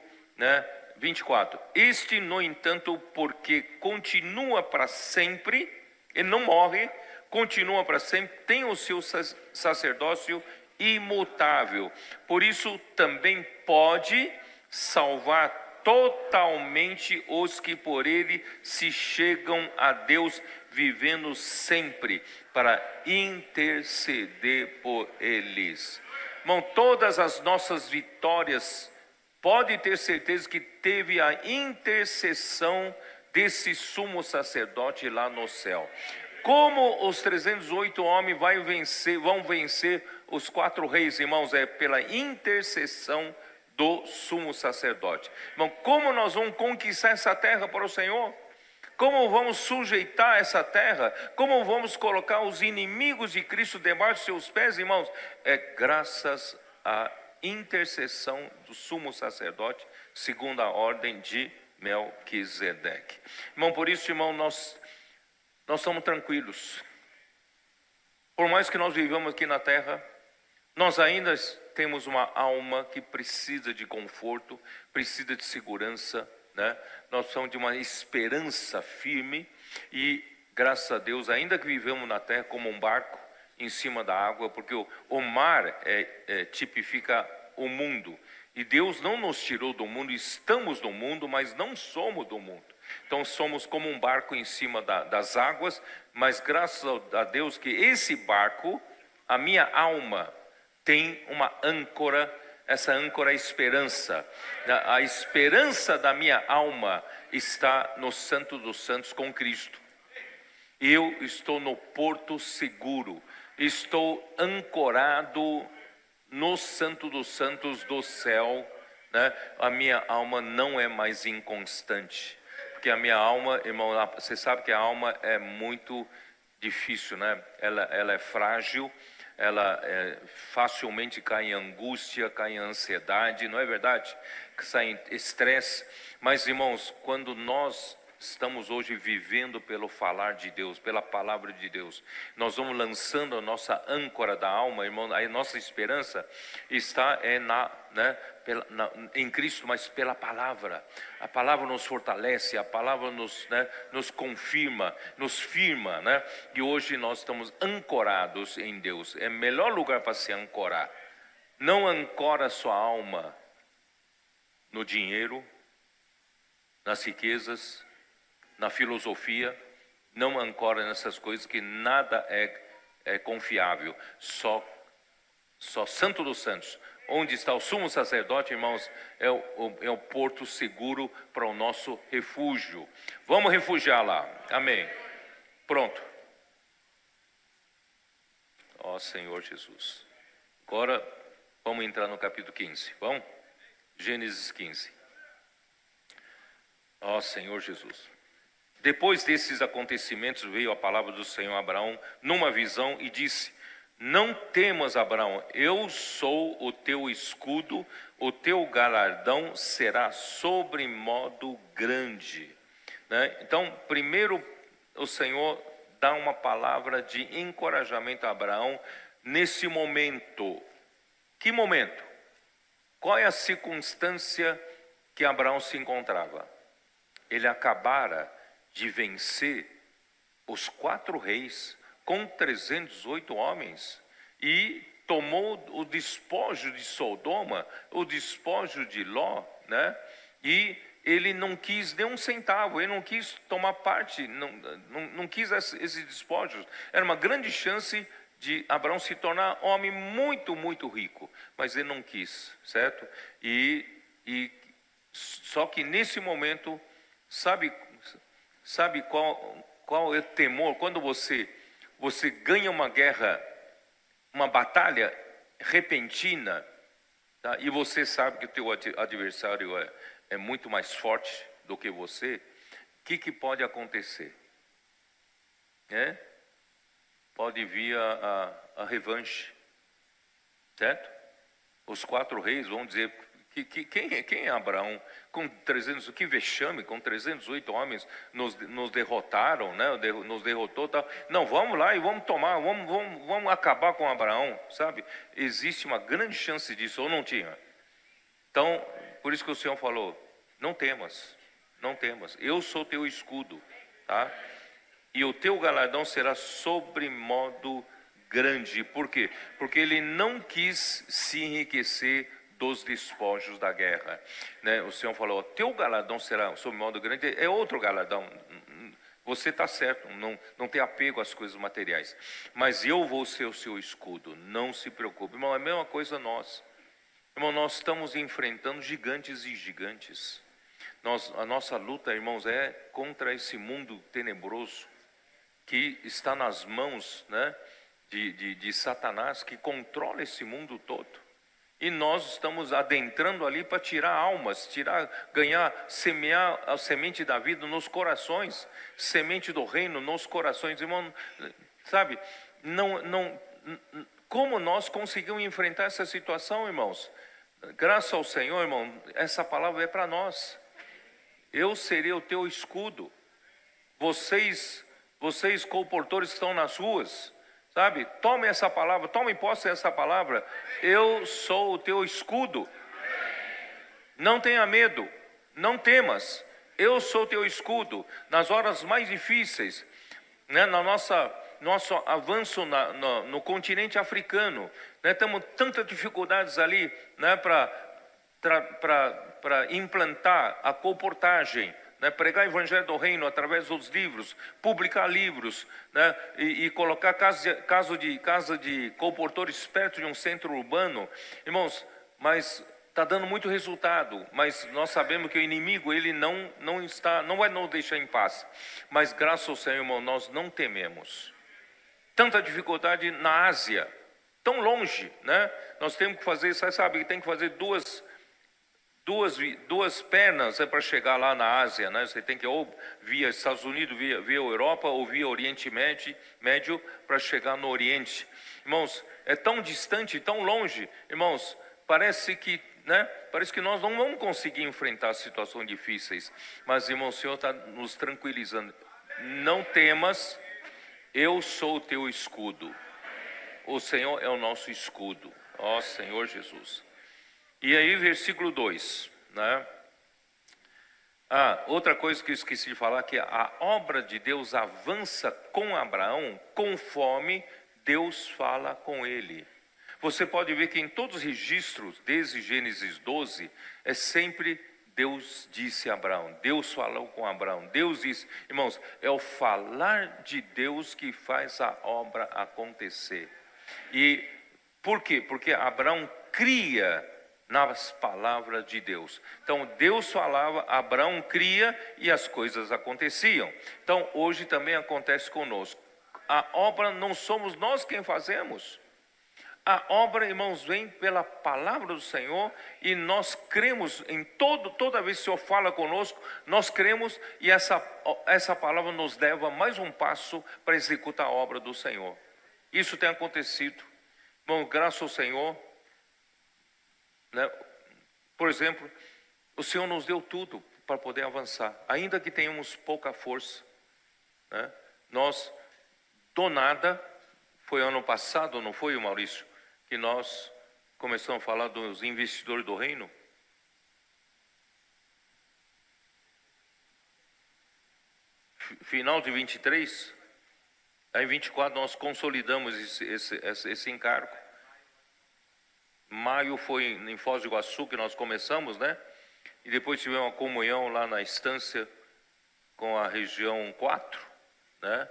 A: 24. Este, no entanto, porque continua para sempre, ele não morre, continua para sempre, tem o seu sacerdócio imutável. Por isso também pode salvar totalmente os que por ele se chegam a Deus, vivendo sempre para interceder por eles. Irmão, todas as nossas vitórias, pode ter certeza que teve a intercessão desse sumo sacerdote lá no céu. Como os 308 homens vão vencer os 4 reis, irmãos? É pela intercessão do sumo sacerdote. Irmão, como nós vamos conquistar essa terra para o Senhor? Como vamos sujeitar essa terra? Como vamos colocar os inimigos de Cristo debaixo de seus pés, irmãos? É graças à intercessão do sumo sacerdote, segundo a ordem de Melquisedeque. Irmão, por isso, irmão, nós estamos tranquilos. Por mais que nós vivamos aqui na terra, nós ainda temos uma alma que precisa de conforto, precisa de segurança, né? Nós somos de uma esperança firme e, graças a Deus, ainda que vivemos na terra como um barco em cima da água, porque o mar tipifica o mundo. E Deus não nos tirou do mundo, estamos no mundo, mas não somos do mundo. Então somos como um barco em cima das águas, mas graças a Deus que esse barco, a minha alma, tem uma âncora. Essa âncora é a esperança. A esperança da minha alma está no Santo dos Santos com Cristo. Eu estou no porto seguro, estou ancorado no Santo dos Santos do céu, né? A minha alma não é mais inconstante, porque a minha alma, irmão, você sabe que a alma é muito difícil, né? Ela é frágil. Ela facilmente cai em angústia, cai em ansiedade, não é verdade? Cai em estresse. Mas, irmãos, quando nós estamos hoje vivendo pelo falar de Deus, pela palavra de Deus, nós vamos lançando a nossa âncora da alma, irmão. A nossa esperança está em Cristo, mas pela palavra. A palavra nos fortalece, a palavra nos confirma, nos firma, né? E hoje nós estamos ancorados em Deus. É o melhor lugar para se ancorar. Não ancora sua alma no dinheiro, nas riquezas, na filosofia. Não ancora nessas coisas, que nada é confiável. Só Santo dos Santos, onde está o sumo sacerdote, irmãos, é o porto seguro para o nosso refúgio. Vamos refugiar lá, amém. Pronto. Ó Senhor Jesus. Agora vamos entrar no capítulo 15, vamos? Gênesis 15. Ó Senhor Jesus. Depois desses acontecimentos veio a palavra do Senhor a Abraão numa visão e disse: Não temas, Abraão, eu sou o teu escudo, o teu galardão será sobremodo grande. Né? Então, primeiro o Senhor dá uma palavra de encorajamento a Abraão nesse momento. Que momento? Qual é a circunstância que Abraão se encontrava? Ele acabara de vencer os 4 reis com 308 homens e tomou o despojo de Sodoma, o despojo de Ló, né? E ele não quis nem um centavo, ele não quis tomar parte, não quis esses despojos. Era uma grande chance de Abraão se tornar homem muito, muito rico, mas ele não quis, certo? Só que nesse momento, sabe qual é o temor? Quando você ganha uma guerra, uma batalha repentina, tá? E você sabe que o teu adversário é muito mais forte do que você, o que pode acontecer? Pode vir a revanche, certo? Os 4 reis vão dizer, quem é Abraão? Com 300, que vexame, com 308 homens nos derrotaram, né? Nos derrotou, tá? Não, vamos lá e vamos tomar, vamos acabar com Abraão, sabe? Existe uma grande chance disso, ou não tinha? Então, por isso que o Senhor falou, não temas, eu sou teu escudo, tá? E o teu galardão será sobremodo grande. Por quê? Porque ele não quis se enriquecer dos despojos da guerra, né? O Senhor falou, o teu galardão será sobremodo grande, é outro galardão. Você está certo, não tem apego às coisas materiais, mas eu vou ser o seu escudo, não se preocupe. Irmão, é a mesma coisa nós. Irmão, nós estamos enfrentando gigantes e gigantes. A nossa luta, irmãos, é contra esse mundo tenebroso que está nas mãos, né, de Satanás, que controla esse mundo todo. E nós estamos adentrando ali para tirar almas, semear a semente da vida nos corações, semente do reino nos corações. Irmão, sabe, como nós conseguimos enfrentar essa situação, irmãos? Graças ao Senhor, irmão, essa palavra é para nós. Eu serei o teu escudo. Vocês colportores que estão nas ruas, sabe? Tome essa palavra, tome posse dessa palavra. Eu sou o teu escudo. Não tenha medo, não temas. Eu sou o teu escudo. Nas horas mais difíceis, né? Nosso avanço no continente africano, né? Temos tantas dificuldades ali, né? Para implantar a colportagem, né? Pregar o evangelho do reino através dos livros, publicar livros, né? E colocar casa de colportores perto de um centro urbano. Irmãos, mas está dando muito resultado, mas nós sabemos que o inimigo, ele não vai nos deixar em paz. Mas graças ao Senhor, irmão, nós não tememos. Tanta dificuldade na Ásia, tão longe, né? Nós temos que fazer, você sabe que tem que fazer duas pernas para chegar lá na Ásia, né? Você tem que ou via Estados Unidos, via Europa, ou via Oriente Médio para chegar no Oriente. Irmãos, é tão distante, tão longe, irmãos, parece que nós não vamos conseguir enfrentar situações difíceis, mas, irmão, o Senhor está nos tranquilizando. Não temas, eu sou o teu escudo. O Senhor é o nosso escudo, ó Senhor Jesus. E aí, versículo 2, né? Outra coisa que eu esqueci de falar, que a obra de Deus avança com Abraão conforme Deus fala com ele. Você pode ver que em todos os registros, desde Gênesis 12, é sempre Deus disse a Abraão, Deus falou com Abraão, Deus disse. Irmãos, é o falar de Deus que faz a obra acontecer. E por quê? Porque Abraão cria nas palavras de Deus. Então Deus falava, Abraão cria e as coisas aconteciam. Então hoje também acontece conosco. A obra não somos nós quem fazemos. A obra, irmãos, vem pela palavra do Senhor e nós cremos em toda vez que o Senhor fala conosco, nós cremos e essa palavra nos leva mais um passo para executar a obra do Senhor. Isso tem acontecido. Bom, graças ao Senhor, né? Por exemplo, o Senhor nos deu tudo para poder avançar, ainda que tenhamos pouca força, né? Nós, do nada, foi ano passado, não foi, Maurício, que nós começamos a falar dos investidores do reino? Final de 23, aí em 24 nós consolidamos esse encargo. Maio foi em Foz do Iguaçu que nós começamos, né? E depois tivemos uma comunhão lá na estância com a região 4, né?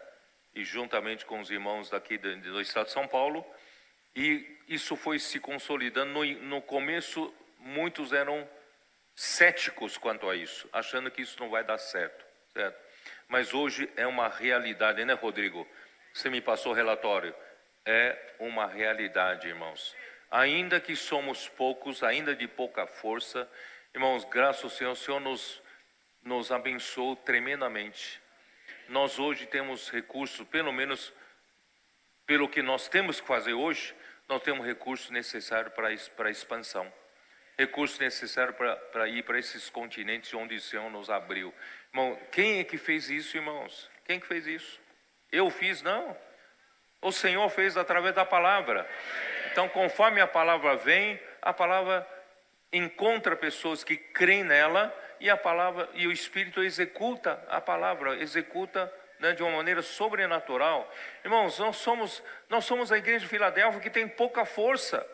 A: E juntamente com os irmãos daqui do estado de São Paulo. E isso foi se consolidando. No começo, muitos eram céticos quanto a isso, achando que isso não vai dar certo, certo? Mas hoje é uma realidade, né, Rodrigo? Você me passou o relatório. É uma realidade, irmãos. Ainda que somos poucos, ainda de pouca força, irmãos, graças ao Senhor, o Senhor nos abençoou tremendamente. Nós hoje temos recursos, pelo menos pelo que nós temos que fazer hoje, nós temos recurso necessário para a expansão. Recurso necessário para ir para esses continentes onde o Senhor nos abriu. Irmão, quem é que fez isso, irmãos? Quem que fez isso? Eu fiz? Não. O Senhor fez através da palavra. Então, conforme a palavra vem, a palavra encontra pessoas que creem nela e a palavra e o Espírito executa a palavra, executa, né, de uma maneira sobrenatural. Irmãos, nós somos a igreja de Filadélfia que tem pouca força.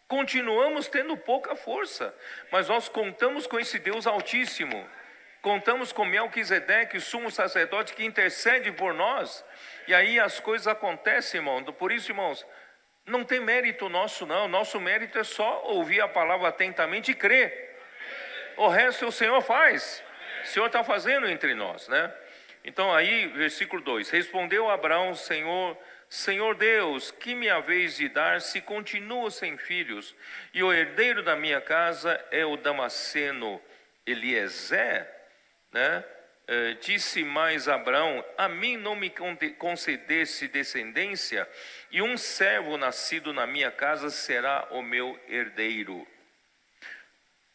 A: Continuamos tendo pouca força, mas nós contamos com esse Deus Altíssimo. Contamos com Melquisedeque, o sumo sacerdote que intercede por nós. E aí as coisas acontecem, irmão. Por isso, irmãos, não tem mérito nosso, não. Nosso mérito é só ouvir a palavra atentamente e crer. O resto o Senhor faz. O Senhor está fazendo entre nós, né? Então aí, versículo 2. Respondeu Abraão, Senhor Deus, que me haveis de dar se continuo sem filhos? E o herdeiro da minha casa é o Damasceno Eliezer, né? Disse mais Abraão: a mim não me concedesse descendência, e um servo nascido na minha casa será o meu herdeiro.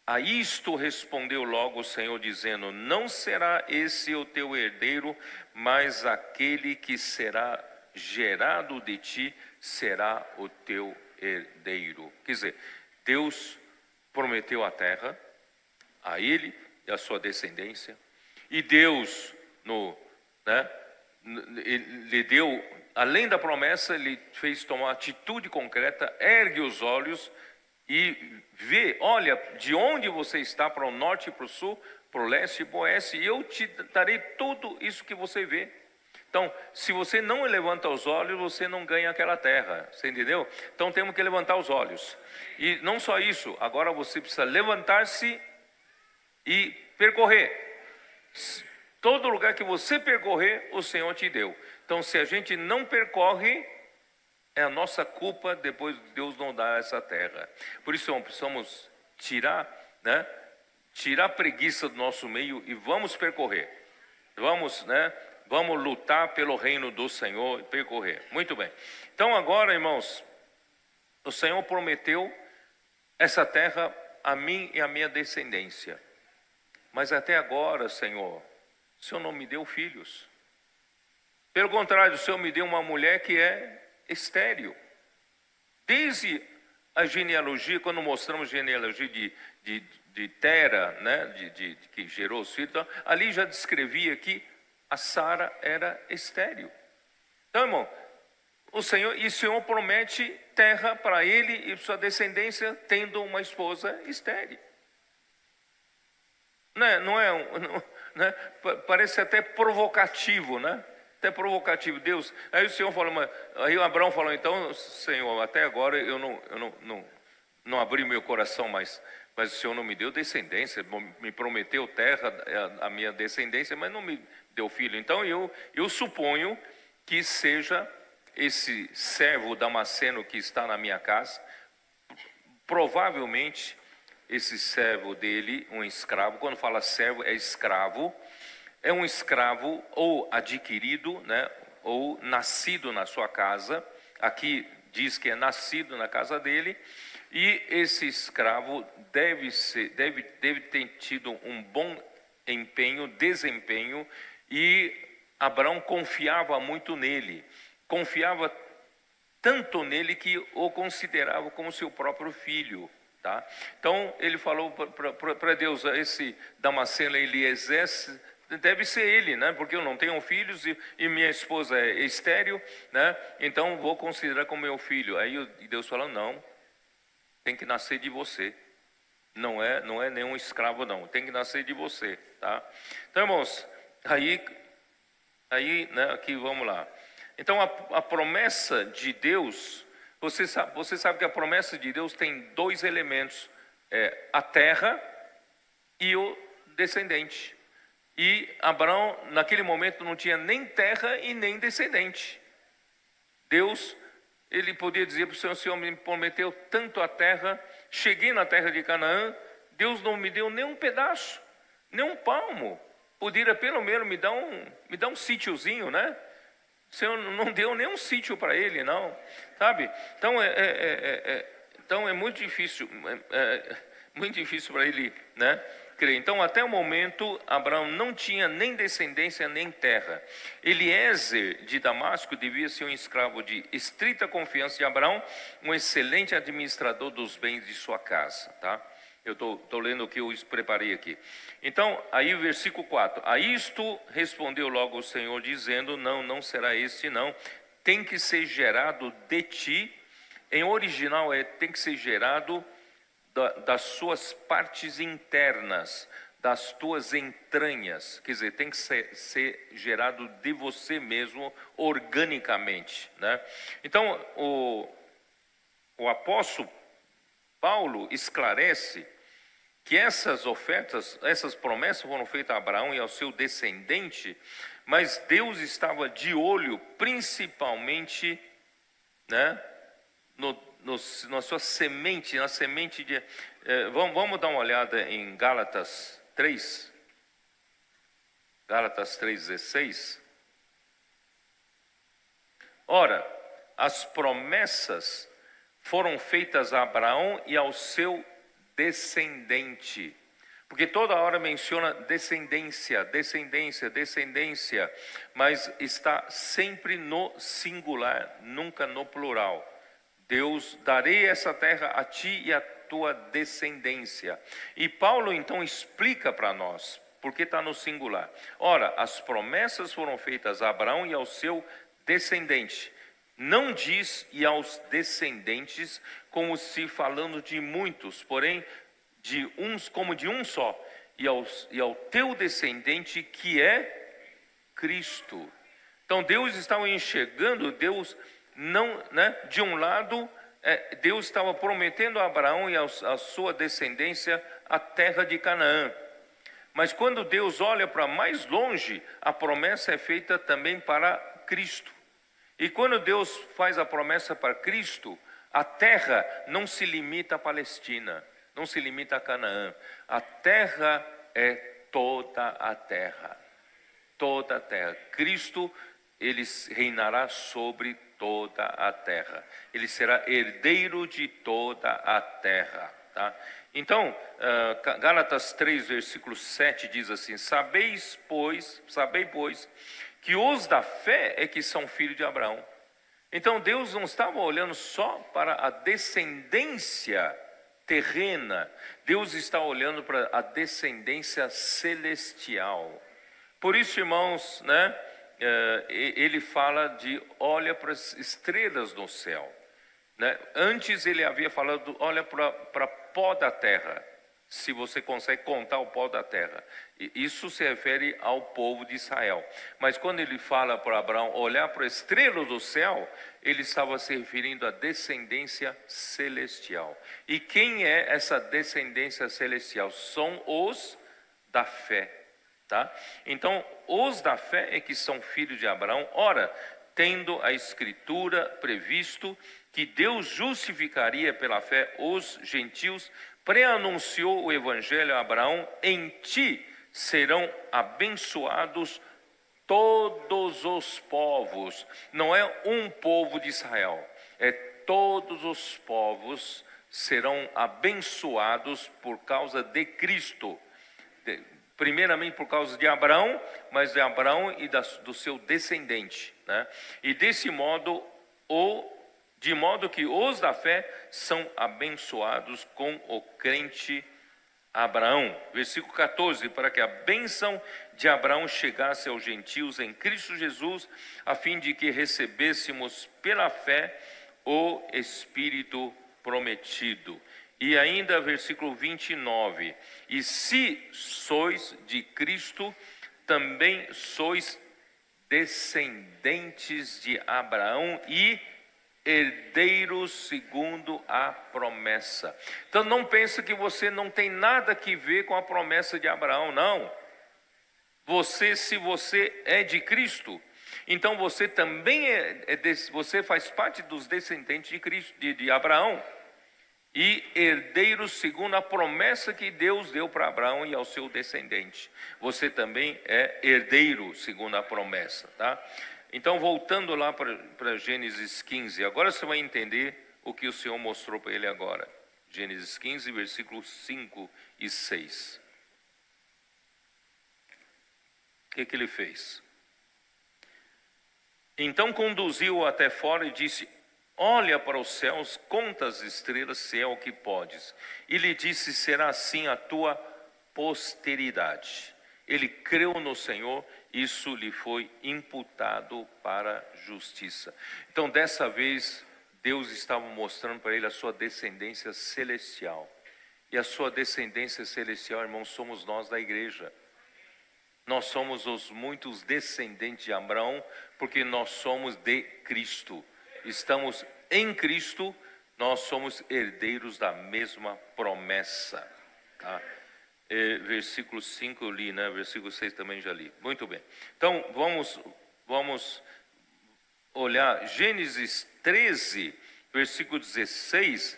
A: A isto respondeu logo o Senhor, dizendo: não será esse o teu herdeiro, mas aquele que será gerado de ti será o teu herdeiro. Quer dizer, Deus prometeu a terra a ele e a sua descendência, e Deus lhe deu, além da promessa, ele fez tomar atitude concreta, ergue os olhos e vê, olha, de onde você está, para o norte e para o sul, para o leste e para o oeste, e eu te darei tudo isso que você vê. Então, se você não levanta os olhos, você não ganha aquela terra, você entendeu? Então temos que levantar os olhos. E não só isso, agora você precisa levantar-se e percorrer. Todo lugar que você percorrer, o Senhor te deu. Então, se a gente não percorre, é a nossa culpa, depois Deus não dá essa terra. Por isso, precisamos tirar a preguiça do nosso meio e vamos percorrer. Vamos lutar pelo reino do Senhor e percorrer. Muito bem. Então agora, irmãos, o Senhor prometeu essa terra a mim e a minha descendência. Mas até agora, Senhor, o Senhor não me deu filhos. Pelo contrário, o Senhor me deu uma mulher que é estéril. Desde a genealogia, quando mostramos a genealogia de Tera, né, que gerou os filhos, então, ali já descrevia que a Sara era estéril. Então, irmão, o Senhor promete terra para ele e sua descendência, tendo uma esposa estéril. Né? Parece até provocativo, né? Até provocativo. Deus, aí o Senhor falou, aí o Abraão falou: então, Senhor, até agora eu não abri meu coração, mas o Senhor não me deu descendência, me prometeu terra, a minha descendência, mas não me deu filho. Então eu suponho que seja esse servo Damasceno que está na minha casa, provavelmente esse servo dele, um escravo. Quando fala servo, é um escravo ou adquirido, né, ou nascido na sua casa, aqui diz que é nascido na casa dele, e esse escravo deve ter tido um bom desempenho, e Abraão confiava muito nele, confiava tanto nele que o considerava como seu próprio filho. Tá? Então ele falou para Deus: esse Damasceno Eliezer deve ser ele, né? Porque eu não tenho filhos e minha esposa é estéril, né? Então vou considerar como meu filho. Aí Deus falou: não, tem que nascer de você. Não é nenhum escravo, não. Tem que nascer de você, tá? Então, irmãos, aí, né? Aqui vamos lá. Então a promessa de Deus, você sabe que a promessa de Deus tem dois elementos: a terra e o descendente. E Abraão, naquele momento, não tinha nem terra e nem descendente. Deus, ele podia dizer para o Senhor me prometeu tanto a terra, cheguei na terra de Canaã, Deus não me deu nem um pedaço, nem um palmo. Poderia pelo menos me dar um sítiozinho, né? O Senhor não deu nem um sítio para ele, não, sabe? Então então é muito difícil, muito difícil para ele, né, crer. Então, até o momento, Abraão não tinha nem descendência nem terra. Eliezer de Damasco devia ser um escravo de estrita confiança de Abraão, um excelente administrador dos bens de sua casa, tá? Eu estou lendo o que eu preparei aqui. Então, aí o versículo 4. A isto respondeu logo o Senhor, dizendo: não será este, não. Tem que ser gerado de ti. Em original tem que ser gerado das suas partes internas, das tuas entranhas. Quer dizer, tem que ser gerado de você mesmo, organicamente, né? Então, o apóstolo Paulo esclarece que essas ofertas, essas promessas foram feitas a Abraão e ao seu descendente, mas Deus estava de olho principalmente, né, na sua semente, na semente de... vamos dar uma olhada em Gálatas 3. Gálatas 3,16. Ora, as promessas foram feitas a Abraão e ao seu descendente, porque toda hora menciona descendência, mas está sempre no singular, nunca no plural. Deus, darei essa terra a ti e a tua descendência. E Paulo então explica para nós, porque está no singular. Ora, as promessas foram feitas a Abraão e ao seu descendente. Não diz e aos descendentes, como se falando de muitos, porém de uns, como de um só, e ao teu descendente, que é Cristo. Então Deus estava enxergando, Deus não, né, de um lado, Deus estava prometendo a Abraão e a sua descendência a terra de Canaã. Mas quando Deus olha para mais longe, a promessa é feita também para Cristo. E quando Deus faz a promessa para Cristo, a terra não se limita à Palestina, não se limita a Canaã. A terra é toda a terra. Toda a terra. Cristo, ele reinará sobre toda a terra. Ele será herdeiro de toda a terra. Tá? Então, Gálatas 3, versículo 7 diz assim: sabei, pois, que os da fé é que são filhos de Abraão. Então Deus não estava olhando só para a descendência terrena, Deus está olhando para a descendência celestial. Por isso, irmãos, né, ele fala de olha para as estrelas no céu, né? Antes ele havia falado, olha para pó da terra, se você consegue contar o pó da terra. Isso se refere ao povo de Israel. Mas quando ele fala para Abraão olhar para a estrela do céu, ele estava se referindo à descendência celestial. E quem é essa descendência celestial? São os da fé, tá? Então, os da fé é que são filhos de Abraão. Ora, tendo a Escritura previsto que Deus justificaria pela fé os gentios, preanunciou o evangelho a Abraão: em ti serão abençoados todos os povos, não é um povo de Israel, é todos os povos serão abençoados por causa de Cristo. Primeiramente por causa de Abraão, mas de Abraão e do seu descendente, né? E desse modo, de modo que os da fé são abençoados com o crente Abraão. Versículo 14, para que a bênção de Abraão chegasse aos gentios em Cristo Jesus, a fim de que recebêssemos pela fé o Espírito prometido. E ainda versículo 29, e se sois de Cristo, também sois descendentes de Abraão e herdeiros segundo a promessa. Então não pense que você não tem nada que ver com a promessa de Abraão, não. Se você é de Cristo, então você também você faz parte dos descendentes de Cristo, de Abraão. E herdeiros segundo a promessa que Deus deu para Abraão e ao seu descendente. Você também é herdeiro segundo a promessa, tá? Então, voltando lá para Gênesis 15, agora você vai entender o que o Senhor mostrou para ele agora. Gênesis 15, versículos 5 e 6. O que ele fez? Então conduziu-o até fora e disse: olha para os céus, conta as estrelas, se é o que podes. E lhe disse: será assim a tua posteridade. Ele creu no Senhor, isso lhe foi imputado para justiça. Então, dessa vez, Deus estava mostrando para ele a sua descendência celestial. E a sua descendência celestial, irmãos, somos nós da igreja. Nós somos os muitos descendentes de Abraão, porque nós somos de Cristo. Estamos em Cristo, nós somos herdeiros da mesma promessa, tá? Versículo 5 eu li, né? Versículo 6 também já li. Muito bem. Então, vamos olhar Gênesis 13, versículo 16.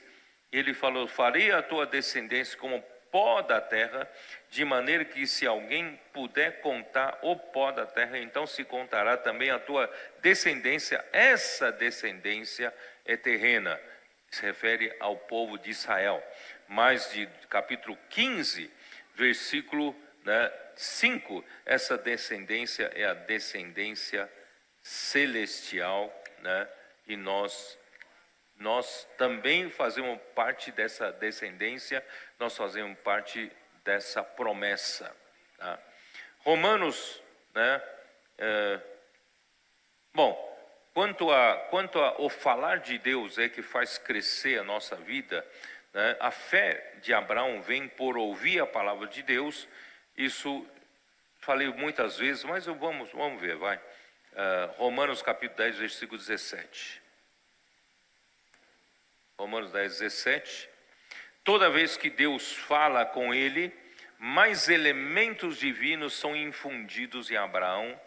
A: Ele falou: farei a tua descendência como pó da terra, de maneira que se alguém puder contar o pó da terra, então se contará também a tua descendência. Essa descendência é terrena, se refere ao povo de Israel. Mas de capítulo 15, versículo 5, essa descendência é a descendência celestial, né? E nós também fazemos parte dessa descendência, nós fazemos parte dessa promessa, tá? Romanos, né? Quanto ao falar de Deus é que faz crescer a nossa vida, né? A fé de Abraão vem por ouvir a palavra de Deus. Isso falei muitas vezes, mas vamos ver, vai. Romanos capítulo 10, versículo 17. Romanos 10, 17. Toda vez que Deus fala com ele, mais elementos divinos são infundidos em Abraão.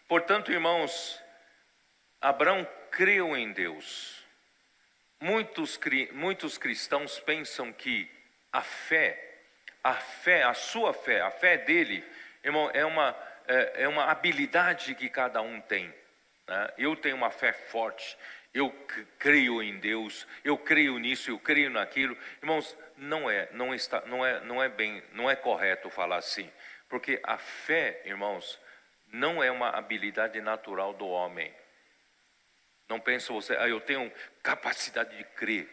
A: Portanto, irmãos, Abraão creu em Deus. Muitos cristãos pensam que a fé dele, irmão, é uma habilidade que cada um tem, né? Eu tenho uma fé forte, eu creio em Deus, eu creio nisso, eu creio naquilo. Irmãos, não é correto falar assim, porque a fé, irmãos, não é uma habilidade natural do homem. Não pensa você, eu tenho capacidade de crer,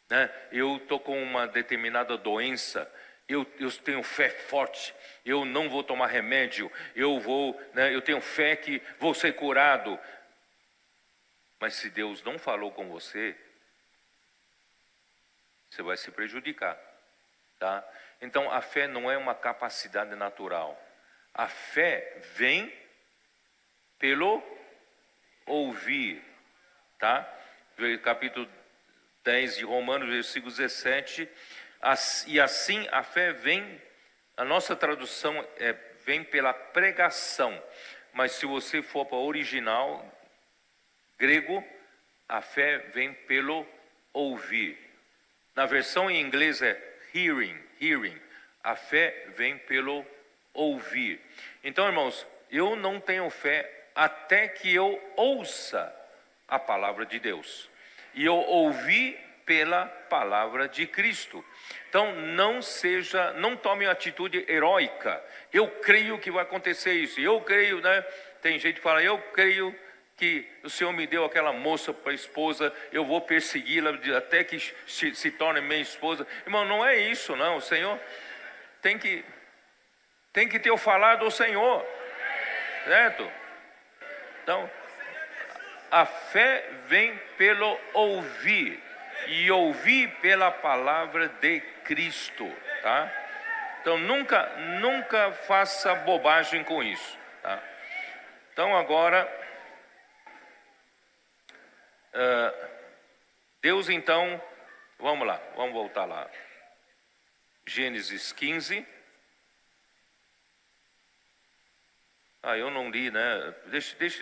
A: né? Eu estou com uma determinada doença, eu tenho fé forte, eu não vou tomar remédio, eu tenho fé que vou ser curado. Mas se Deus não falou com você, você vai se prejudicar, tá? Então a fé não é uma capacidade natural. A fé vem pelo ouvir, tá? Capítulo 10 de Romanos, versículo 17. E assim a fé vem, a nossa tradução vem pela pregação. Mas se você for para o original grego, a fé vem pelo ouvir. Na versão em inglês é hearing. A fé vem pelo ouvir. Então, irmãos, eu não tenho fé até que eu ouça a palavra de Deus. E eu ouvi pela palavra de Cristo. Então não tome uma atitude heróica. Eu creio que vai acontecer isso. Eu creio, né? Tem gente que fala, eu creio que o Senhor me deu aquela moça para esposa, eu vou persegui-la até que se torne minha esposa. Irmão, não é isso, não. O Senhor tem que ter o falar do Senhor, certo? Então, a fé vem pelo ouvir, e ouvir pela palavra de Cristo, tá? Então, nunca faça bobagem com isso, tá? Então, agora, Deus então, vamos lá, vamos voltar lá. Gênesis 15. Eu não li, né?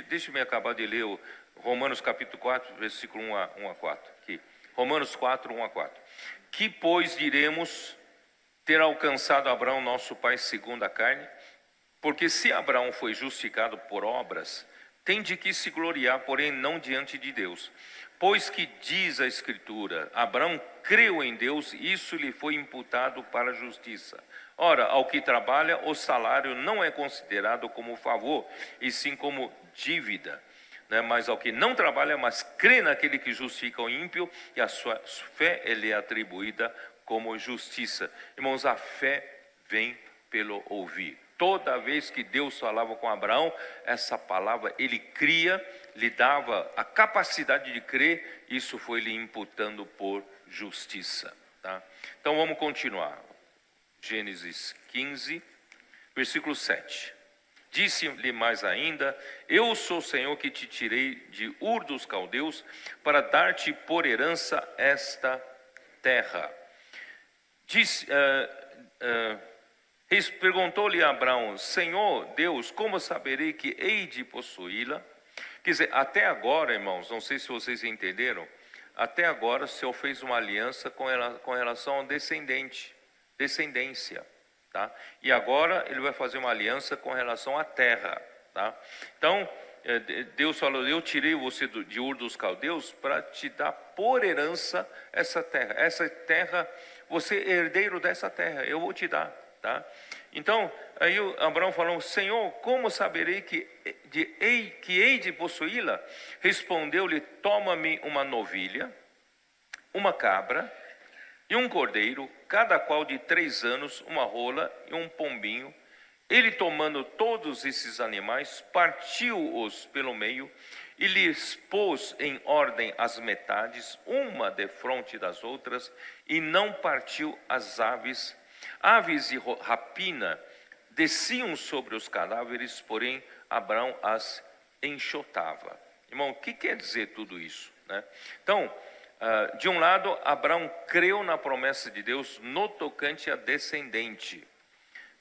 A: Deixa-me acabar de ler o Romanos capítulo 4, versículo 1 a 4. Aqui. Romanos 4, 1 a 4. Que, pois, diremos ter alcançado Abraão, nosso pai, segundo a carne? Porque se Abraão foi justificado por obras, tem de que se gloriar, porém não diante de Deus. Pois que diz a Escritura, Abraão creu em Deus, isso lhe foi imputado para a justiça. Ora, ao que trabalha, o salário não é considerado como favor, e sim como dívida. Mas ao que não trabalha, mas crê naquele que justifica o ímpio, e a sua fé lhe é atribuída como justiça. Irmãos, a fé vem pelo ouvir. Toda vez que Deus falava com Abraão, essa palavra ele cria, lhe dava a capacidade de crer, isso foi lhe imputando por justiça. Tá? Então vamos continuar. Gênesis 15, versículo 7. Disse-lhe mais ainda, eu sou o Senhor que te tirei de Ur dos Caldeus para dar-te por herança esta terra. Perguntou-lhe Abraão, Senhor Deus, como saberei que hei de possuí-la? Quer dizer, até agora, irmãos, não sei se vocês entenderam, até agora o Senhor fez uma aliança com relação ao descendência. Tá? E agora ele vai fazer uma aliança com relação à terra. Tá? Então, Deus falou, eu tirei você de Ur dos Caldeus para te dar por herança essa terra. Essa terra, você é herdeiro dessa terra, eu vou te dar. Tá? Então, aí Abraão falou, Senhor, como saberei que hei de possuí-la? Respondeu-lhe, toma-me uma novilha, uma cabra e um cordeiro, cada qual de 3 anos, uma rola e um pombinho. Ele, tomando todos esses animais, partiu-os pelo meio e lhes pôs em ordem as metades, uma defronte das outras, e não partiu as aves. Aves de rapina desciam sobre os cadáveres, porém Abraão as enxotava. Irmão, o que quer dizer tudo isso? Né? Então, de um lado, Abraão creu na promessa de Deus no tocante a descendente.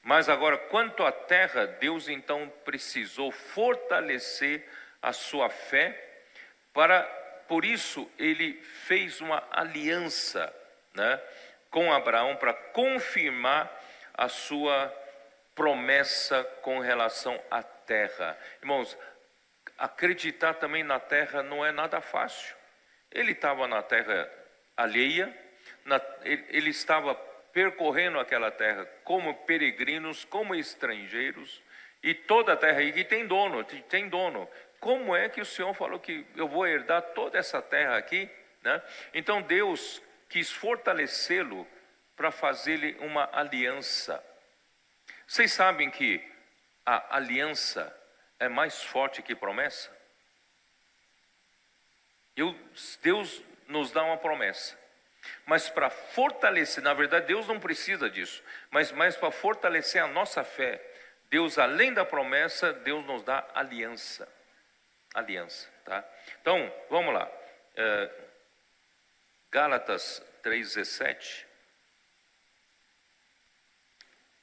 A: Mas agora, quanto à terra, Deus então precisou fortalecer a sua fé. Por isso, ele fez uma aliança, né, com Abraão para confirmar a sua promessa com relação à terra. Irmãos, acreditar também na terra não é nada fácil. Ele estava na terra alheia, ele estava percorrendo aquela terra como peregrinos, como estrangeiros, e toda a terra aí tem dono. Como é que o Senhor falou que eu vou herdar toda essa terra aqui? Né? Então Deus quis fortalecê-lo para fazer-lhe uma aliança. Vocês sabem que a aliança é mais forte que promessa? Deus nos dá uma promessa, mas para fortalecer, na verdade Deus não precisa disso, mas para fortalecer a nossa fé, Deus, além da promessa, Deus nos dá aliança, tá? Então, vamos lá, Gálatas 3,17,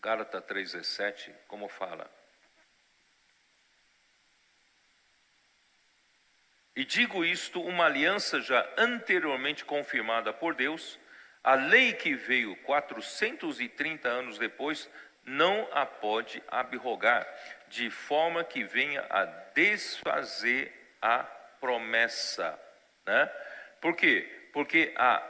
A: Gálatas 3,17, como fala? E digo isto, uma aliança já anteriormente confirmada por Deus, a lei que veio 430 anos depois, não a pode abrogar, de forma que venha a desfazer a promessa, né? Por quê? Porque a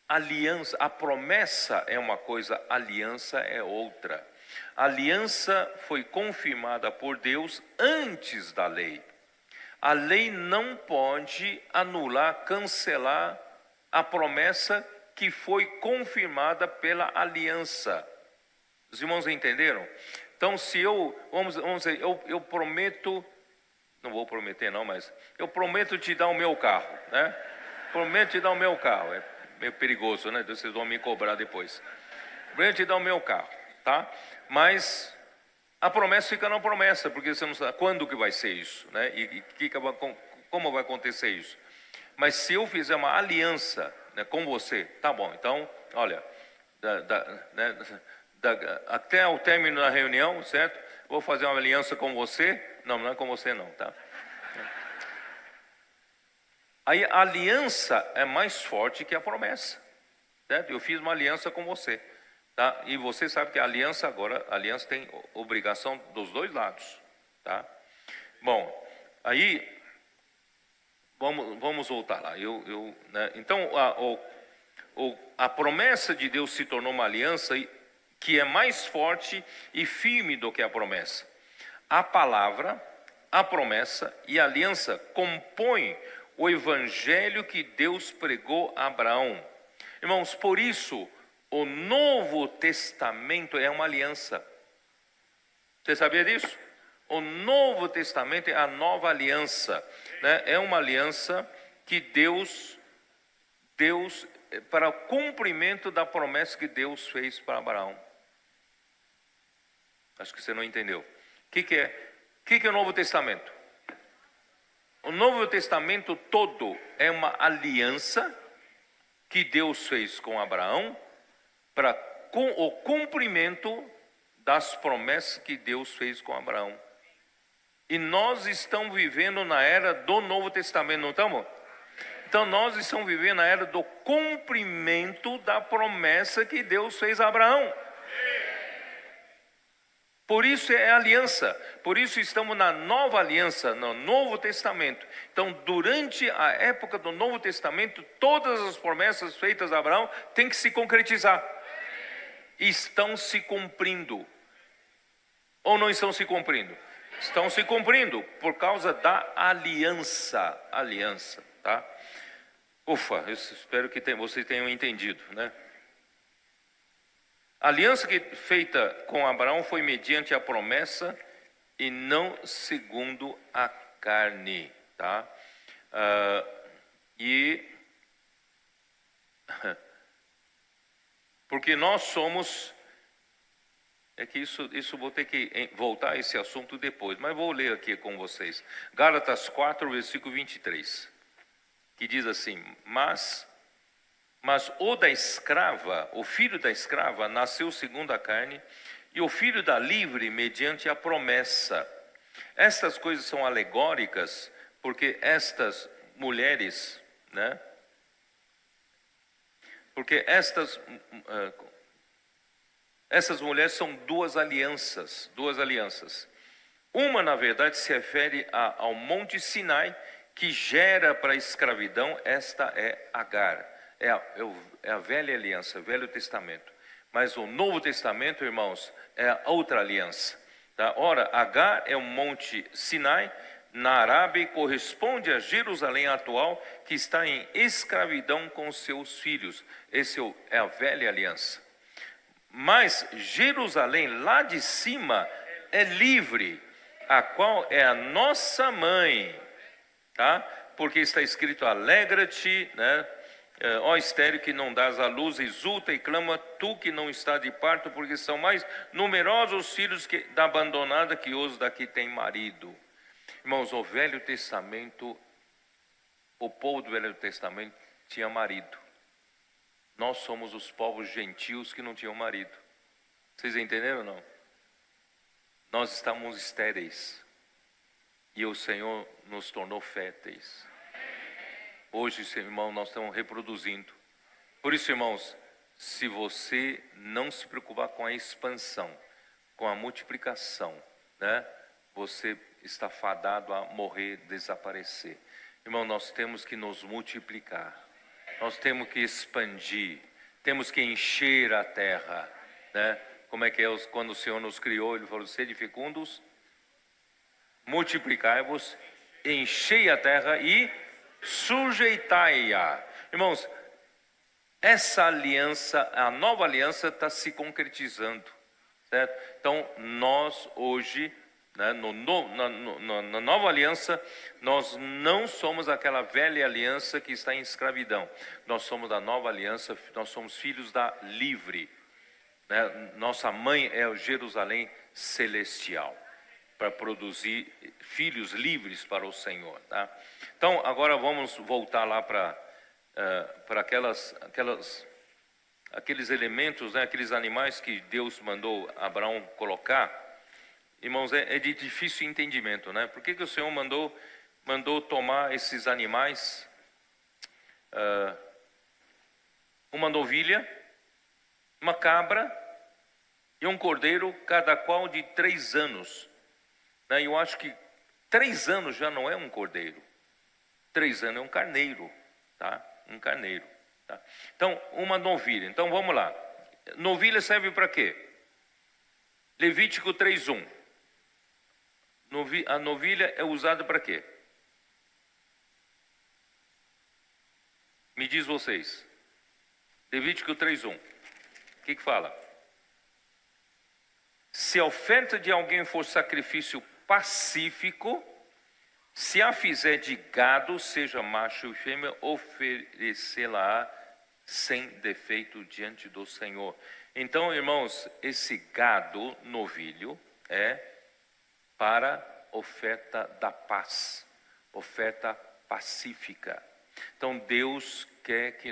A: aliança, a promessa é uma coisa, a aliança é outra. A aliança foi confirmada por Deus antes da lei. A lei não pode anular, cancelar a promessa que foi confirmada pela aliança. Os irmãos entenderam? Então, se vamos dizer, eu prometo, não vou prometer não, mas eu prometo te dar o meu carro, né? Prometo te dar o meu carro, é meio perigoso, né? Vocês vão me cobrar depois. Prometo te dar o meu carro, tá? Mas a promessa fica na promessa, porque você não sabe quando que vai ser isso, né? Como vai acontecer isso. Mas se eu fizer uma aliança, né, com você, tá bom, então, olha, até o término da reunião, certo? Vou fazer uma aliança com você. Não é com você não, tá? Aí a aliança é mais forte que a promessa, certo? Eu fiz uma aliança com você, tá? E você sabe que a aliança agora, a aliança tem obrigação dos dois lados, tá? Bom, aí vamos voltar lá. Né? Então a promessa de Deus se tornou uma aliança que é mais forte e firme do que a promessa. A palavra, a promessa e a aliança compõem o evangelho que Deus pregou a Abraão. Irmãos, por isso o Novo Testamento é uma aliança. Você sabia disso? O Novo Testamento é a nova aliança, né? É uma aliança que Deus para o cumprimento da promessa que Deus fez para Abraão. Acho que você não entendeu. O que é o Novo Testamento? O Novo Testamento todo é uma aliança que Deus fez com Abraão para o cumprimento das promessas que Deus fez com Abraão. E nós estamos vivendo na era do Novo Testamento, não estamos? Então nós estamos vivendo na era do cumprimento da promessa que Deus fez a Abraão. Por isso é aliança, por isso estamos na nova aliança, no Novo Testamento. Então, durante a época do Novo Testamento, todas as promessas feitas a Abraão têm que se concretizar. Estão se cumprindo. Ou não estão se cumprindo? Estão se cumprindo por causa da aliança. Aliança, tá? Ufa, eu espero que vocês tenham entendido, né? A aliança feita com Abraão foi mediante a promessa e não segundo a carne, tá? Porque nós somos, é que isso vou ter que voltar a esse assunto depois, mas vou ler aqui com vocês. Gálatas 4, versículo 23, que diz assim: Mas o da escrava, o filho da escrava, nasceu segundo a carne, e o filho da livre, mediante a promessa. Estas coisas são alegóricas, porque estas mulheres, né? Porque essas mulheres são duas alianças. Uma, na verdade, se refere ao Monte Sinai, que gera para a escravidão. Esta é Agar. É a velha aliança, o Velho Testamento. Mas o Novo Testamento, irmãos, é a outra aliança. Tá? Ora, Agar é o Monte Sinai, na Arábia, e corresponde a Jerusalém atual, que está em escravidão com seus filhos. Esse é a velha aliança. Mas Jerusalém, lá de cima, é livre, a qual é a nossa mãe. Tá? Porque está escrito: alegra-te, né? Ó estéril que não dás à luz, exulta e clama, tu que não está de parto, porque são mais numerosos os filhos da abandonada que os da que tem marido. Irmãos, o Velho Testamento, o povo do Velho Testamento tinha marido. Nós somos os povos gentios que não tinham marido. Vocês entenderam ou não? Nós estamos estéreis e o Senhor nos tornou férteis. Hoje, irmão, nós estamos reproduzindo. Por isso, irmãos, se você não se preocupar com a expansão, com a multiplicação, né, você está fadado a morrer, desaparecer. Irmão, nós temos que nos multiplicar, nós temos que expandir, temos que encher a terra, né? Como é que é quando o Senhor nos criou? Ele falou: sede fecundos, multiplicai-vos, enchei a terra e sujeitai-a. Irmãos, essa aliança, a nova aliança está se concretizando, certo? Então, nós hoje, né, na nova aliança, nós não somos aquela velha aliança que está em escravidão. Nós somos da nova aliança, nós somos filhos da livre, né? Nossa mãe é o Jerusalém celestial, para produzir filhos livres para o Senhor, tá? Então, agora vamos voltar lá para aqueles elementos, né, aqueles animais que Deus mandou Abraão colocar. Irmãos, é de difícil entendimento, né? Por que o Senhor mandou tomar esses animais? Uma novilha, uma cabra e um cordeiro, cada qual de 3 anos. Né? Eu acho que 3 anos já não é um cordeiro. 3 anos é um carneiro, tá? Um carneiro, tá? Então, uma novilha. Então, vamos lá. Novilha serve para quê? Levítico 3:1. A novilha é usada para quê? Me diz vocês. Levítico 3:1. O que fala? Se a oferta de alguém for sacrifício pacífico, se a fizer de gado, seja macho e fêmea, oferecê-la sem defeito diante do Senhor. Então, irmãos, esse gado novilho é para oferta da paz, oferta pacífica. Então, Deus quer que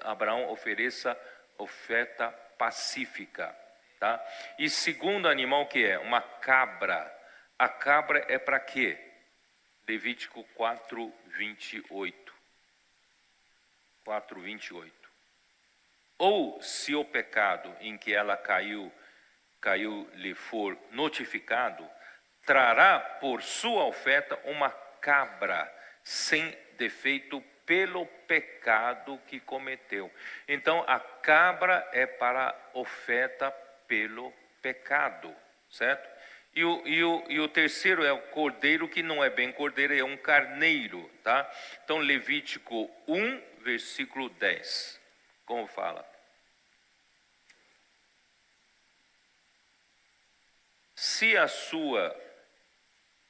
A: Abraão ofereça oferta pacífica, tá? E segundo animal que é? Uma cabra. A cabra é para quê? Levítico 4:28. 4:28. Ou se o pecado em que ela caiu lhe for notificado, trará por sua oferta uma cabra sem defeito pelo pecado que cometeu. Então, a cabra é para oferta pelo pecado, certo? E o terceiro é o cordeiro, que não é bem cordeiro, é um carneiro, tá? Então, Levítico 1, versículo 10. Como fala? Se a sua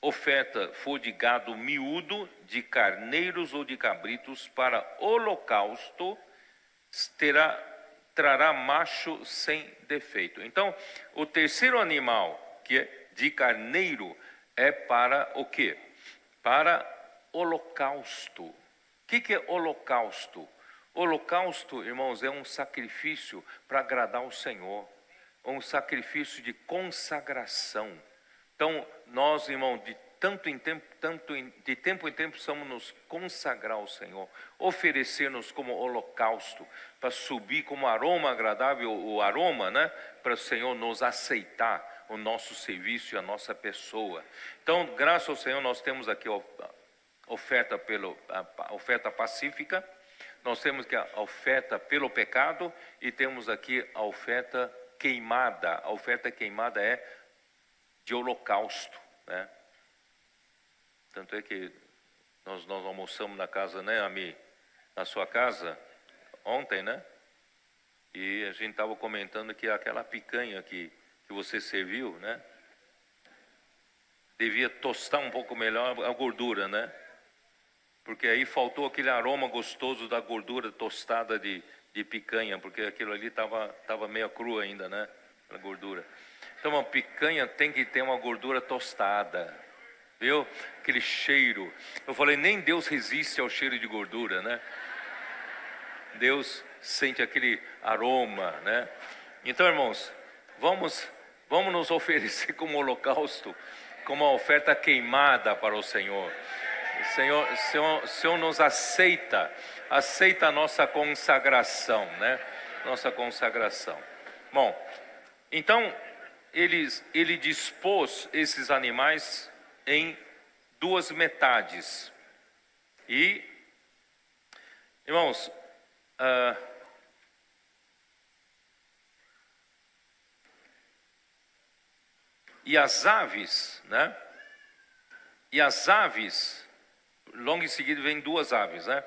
A: oferta for de gado miúdo, de carneiros ou de cabritos, para holocausto, trará macho sem defeito. Então, o terceiro animal, que é de carneiro, é para o quê? Para holocausto. O que é holocausto? Holocausto, irmãos, é um sacrifício para agradar o Senhor, um sacrifício de consagração. Então, nós, irmão, de tempo em tempo precisamos nos consagrar ao Senhor, oferecer-nos como holocausto, para subir como aroma agradável, o aroma, né? Para o Senhor nos aceitar o nosso serviço e a nossa pessoa. Então, graças ao Senhor, nós temos aqui a oferta pacífica, nós temos aqui a oferta pelo pecado e temos aqui a oferta queimada. A oferta queimada é de holocausto, né? Tanto é que nós almoçamos na casa, né, Ami? Na sua casa, ontem, né? E a gente estava comentando que aquela picanha que você serviu, né? Devia tostar um pouco melhor a gordura, né? Porque aí faltou aquele aroma gostoso da gordura tostada de picanha, porque aquilo ali estava meio cru ainda, né? A gordura. Então, a picanha tem que ter uma gordura tostada, viu? Aquele cheiro. Eu falei, nem Deus resiste ao cheiro de gordura, né? Deus sente aquele aroma, né? Então, irmãos, vamos nos oferecer como holocausto, como uma oferta queimada para o Senhor. O Senhor nos aceita a nossa consagração, né? Nossa consagração. Bom, então, ele dispôs esses animais em duas metades. E, irmãos, e as aves, né? E as aves, logo em seguida vem duas aves, né?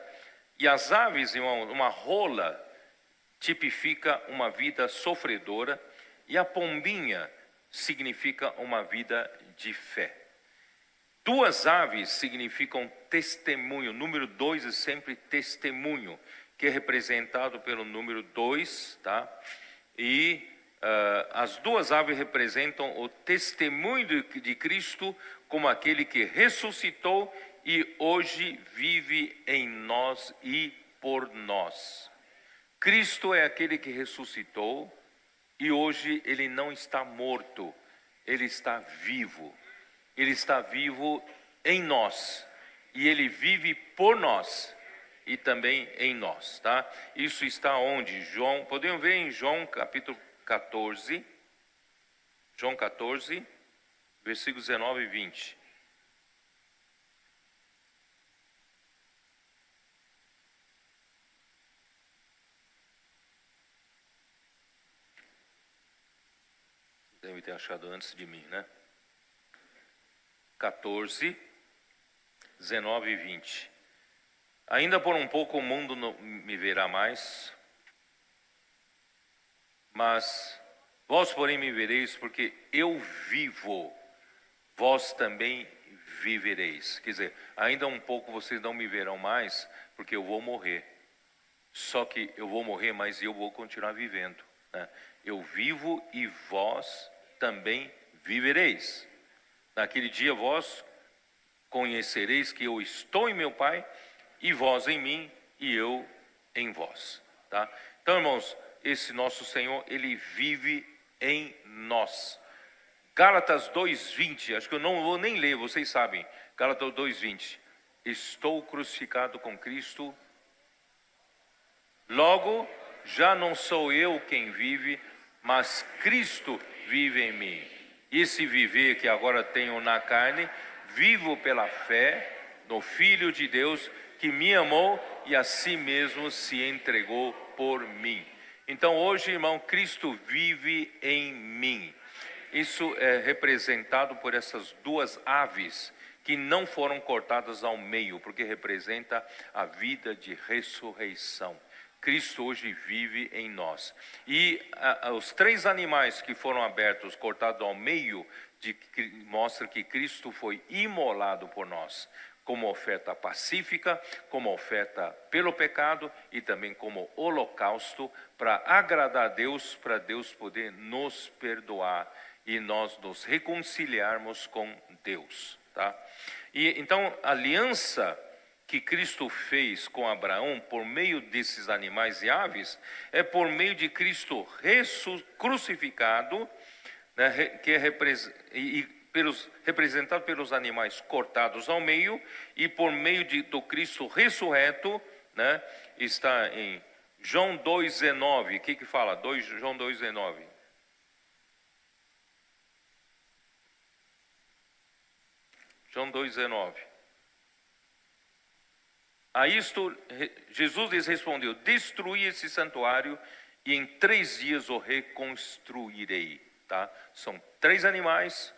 A: E as aves, irmão, uma rola tipifica uma vida sofredora, e a pombinha significa uma vida de fé. Duas aves significam testemunho. Número 2 é sempre testemunho, que é representado pelo número 2, tá? E as duas aves representam o testemunho de Cristo como aquele que ressuscitou e hoje vive em nós e por nós. Cristo é aquele que ressuscitou e hoje ele não está morto, ele está vivo. Ele está vivo em nós e ele vive por nós e também em nós, tá? Isso está onde? João, podemos ver em João capítulo 14, João 14, versículos 19 e 20. Deve ter achado antes de mim, né? 14, 19 e 20. Ainda por um pouco o mundo não me verá mais, mas vós porém me vereis, porque eu vivo, vós também vivereis. Quer dizer, ainda um pouco vocês não me verão mais, porque eu vou morrer. Só que eu vou morrer, mas eu vou continuar vivendo, né? Eu vivo e vós também vivereis. Naquele dia vós conhecereis que eu estou em meu Pai, e vós em mim, e eu em vós. Tá? Então, irmãos, esse nosso Senhor, Ele vive em nós. Gálatas 2:20, acho que eu não vou nem ler, vocês sabem. Gálatas 2:20. Estou crucificado com Cristo, logo já não sou eu quem vive, mas Cristo vive em mim. E esse viver que agora tenho na carne, vivo pela fé no Filho de Deus, que me amou e a si mesmo se entregou por mim. Então hoje, irmão, Cristo vive em mim. Isso é representado por essas duas aves que não foram cortadas ao meio, porque representa a vida de ressurreição. Cristo hoje vive em nós. E os três animais que foram abertos, cortados ao meio, mostra que Cristo foi imolado por nós, como oferta pacífica, como oferta pelo pecado e também como holocausto para agradar a Deus, para Deus poder nos perdoar e nós nos reconciliarmos com Deus, tá? E então a aliança que Cristo fez com Abraão por meio desses animais e aves é por meio de Cristo crucificado, né, que é representado pelos animais cortados ao meio, e por meio do Cristo ressurreto, né, está em João 2,19. O que fala? João 2,19. João 2,19. A isto Jesus lhes respondeu: destruí esse santuário e em 3 dias o reconstruirei. Tá? São 3 animais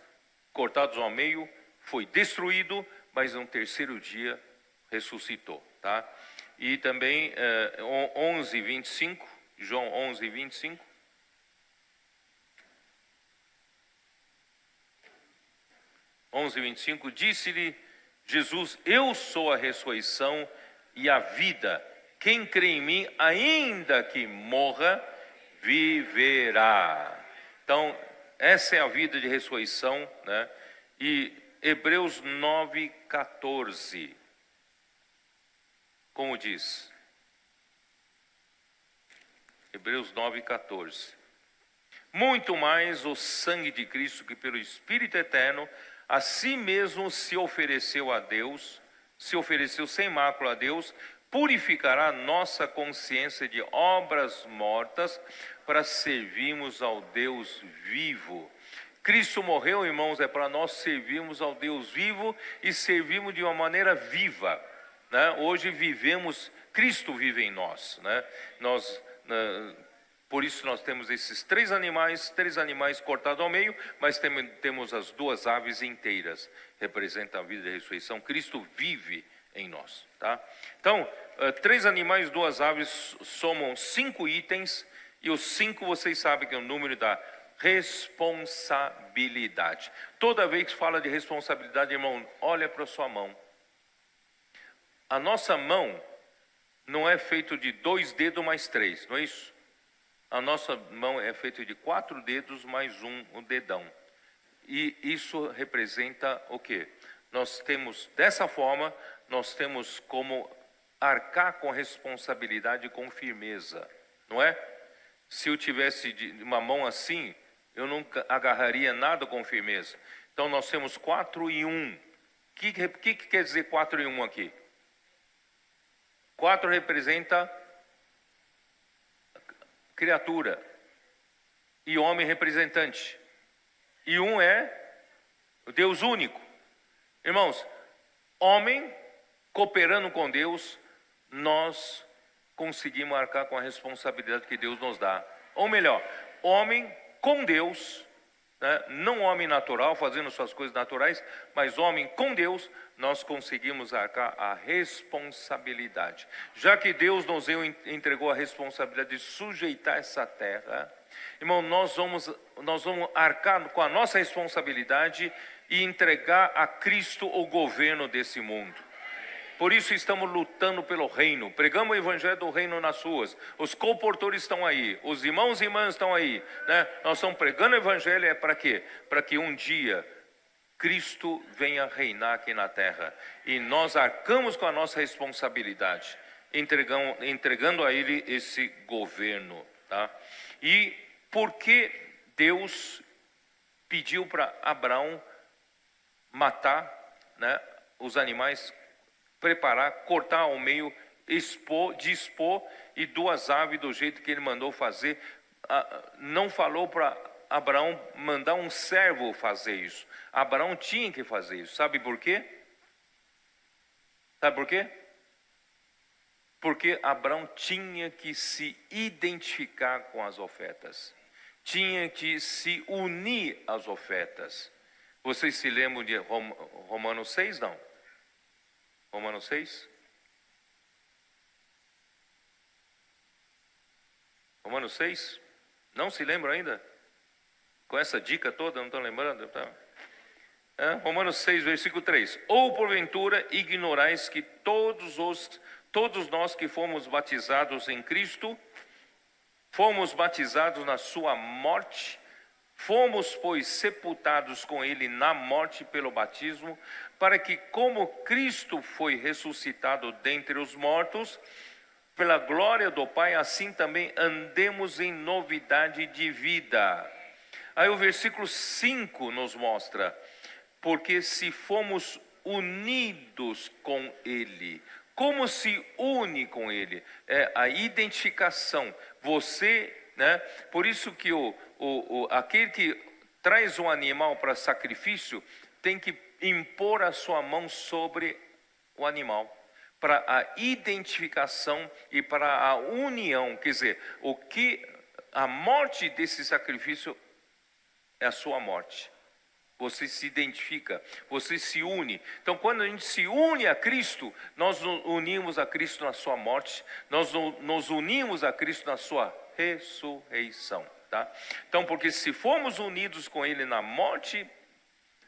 A: cortados ao meio, foi destruído, mas no 3º dia ressuscitou. Tá? E também 11:25, João 11:25. Disse-lhe Jesus: eu sou a ressurreição e a vida. Quem crê em mim, ainda que morra, viverá. Então, essa é a vida de ressurreição, né? E Hebreus 9:14, como diz? Hebreus 9:14. Muito mais o sangue de Cristo, que pelo Espírito eterno a si mesmo se ofereceu a Deus, se ofereceu sem mácula a Deus, purificará nossa consciência de obras mortas para servirmos ao Deus vivo. Cristo morreu, irmãos, é para nós servirmos ao Deus vivo e servirmos de uma maneira viva, né? Hoje vivemos, Cristo vive em nós, né? Por isso nós temos esses três animais cortados ao meio, mas temos as duas aves inteiras, representam a vida e a ressurreição. Cristo vive em nós, tá? Então, 3 animais, 2 aves, somam 5 itens, e os 5 vocês sabem que é o número da responsabilidade. Toda vez que fala de responsabilidade, irmão, olha para a sua mão. A nossa mão não é feita de 2 dedos mais 3, não é isso? A nossa mão é feita de 4 dedos mais um dedão. E isso representa o quê? Nós temos, dessa forma, nós temos como arcar com responsabilidade, com firmeza, não é? Se eu tivesse uma mão assim, eu nunca agarraria nada com firmeza. Então nós temos 4 e 1. O que quer dizer 4 e 1 aqui? 4 representa criatura, e homem representante, e 1 é o Deus único. Irmãos, homem cooperando com Deus, nós conseguimos arcar com a responsabilidade que Deus nos dá. Ou melhor, homem com Deus, né? Não homem natural, fazendo suas coisas naturais, mas homem com Deus, nós conseguimos arcar a responsabilidade. Já que Deus nos entregou a responsabilidade de sujeitar essa terra, irmão, nós vamos arcar com a nossa responsabilidade e entregar a Cristo o governo desse mundo. Por isso estamos lutando pelo reino, pregamos o evangelho do reino nas ruas, os comportores estão aí, os irmãos e irmãs estão aí, né? Nós estamos pregando o evangelho, é para quê? Para que um dia Cristo venha reinar aqui na terra, e nós arcamos com a nossa responsabilidade, entregando a Ele esse governo, tá? E por que Deus pediu para Abraão matar, né, os animais, preparar, cortar ao meio, dispor, e 2 aves do jeito que ele mandou fazer? Não falou para Abraão mandar um servo fazer isso. Abraão tinha que fazer isso. Sabe por quê? Sabe por quê? Porque Abraão tinha que se identificar com as ofertas, tinha que se unir às ofertas. Vocês se lembram de Romanos 6, não? Romanos 6? Romanos 6? Não se lembram ainda? Com essa dica toda, não estão lembrando? Tá? Romanos 6, versículo 3. Ou porventura ignorais que todos nós que fomos batizados em Cristo, fomos batizados na sua morte, fomos, pois, sepultados com ele na morte pelo batismo, para que, como Cristo foi ressuscitado dentre os mortos, pela glória do Pai, assim também andemos em novidade de vida. Aí o versículo 5 nos mostra: porque se fomos unidos com ele. Como se une com ele? É a identificação. Você, né? Por isso que aquele que traz um animal para sacrifício tem que impor a sua mão sobre o animal, para a identificação e para a união. Quer dizer, a morte desse sacrifício é a sua morte. Você se identifica, você se une. Então, quando a gente se une a Cristo, nós nos unimos a Cristo na sua morte, nós nos unimos a Cristo na sua ressurreição, tá? Então, porque se formos unidos com Ele na morte,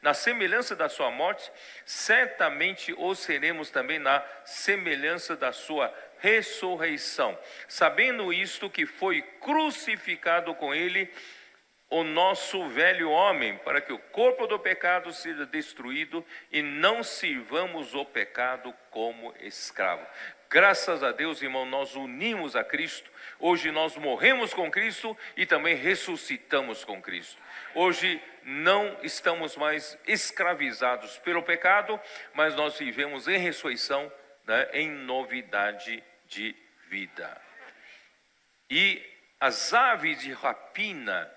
A: na semelhança da sua morte, certamente o seremos também na semelhança da sua ressurreição. Sabendo isto, que foi crucificado com Ele o nosso velho homem, para que o corpo do pecado seja destruído e não sirvamos o pecado como escravo. Graças a Deus, irmão, nós unimos a Cristo. Hoje nós morremos com Cristo e também ressuscitamos com Cristo. Hoje não estamos mais escravizados pelo pecado, mas nós vivemos em ressurreição, né, em novidade de vida. E as aves de rapina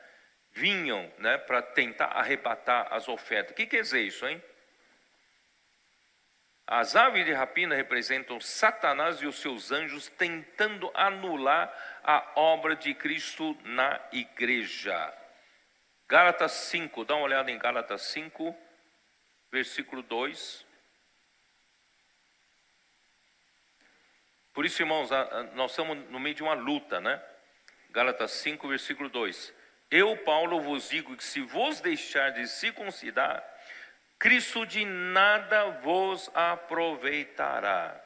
A: vinham, né, para tentar arrebatar as ofertas. O que quer dizer isso, hein? As aves de rapina representam Satanás e os seus anjos tentando anular a obra de Cristo na igreja. Gálatas 5, dá uma olhada em Gálatas 5, versículo 2. Por isso, irmãos, nós estamos no meio de uma luta, né? Gálatas 5, versículo 2. Eu, Paulo, vos digo que se vos deixar de circuncidar, Cristo de nada vos aproveitará,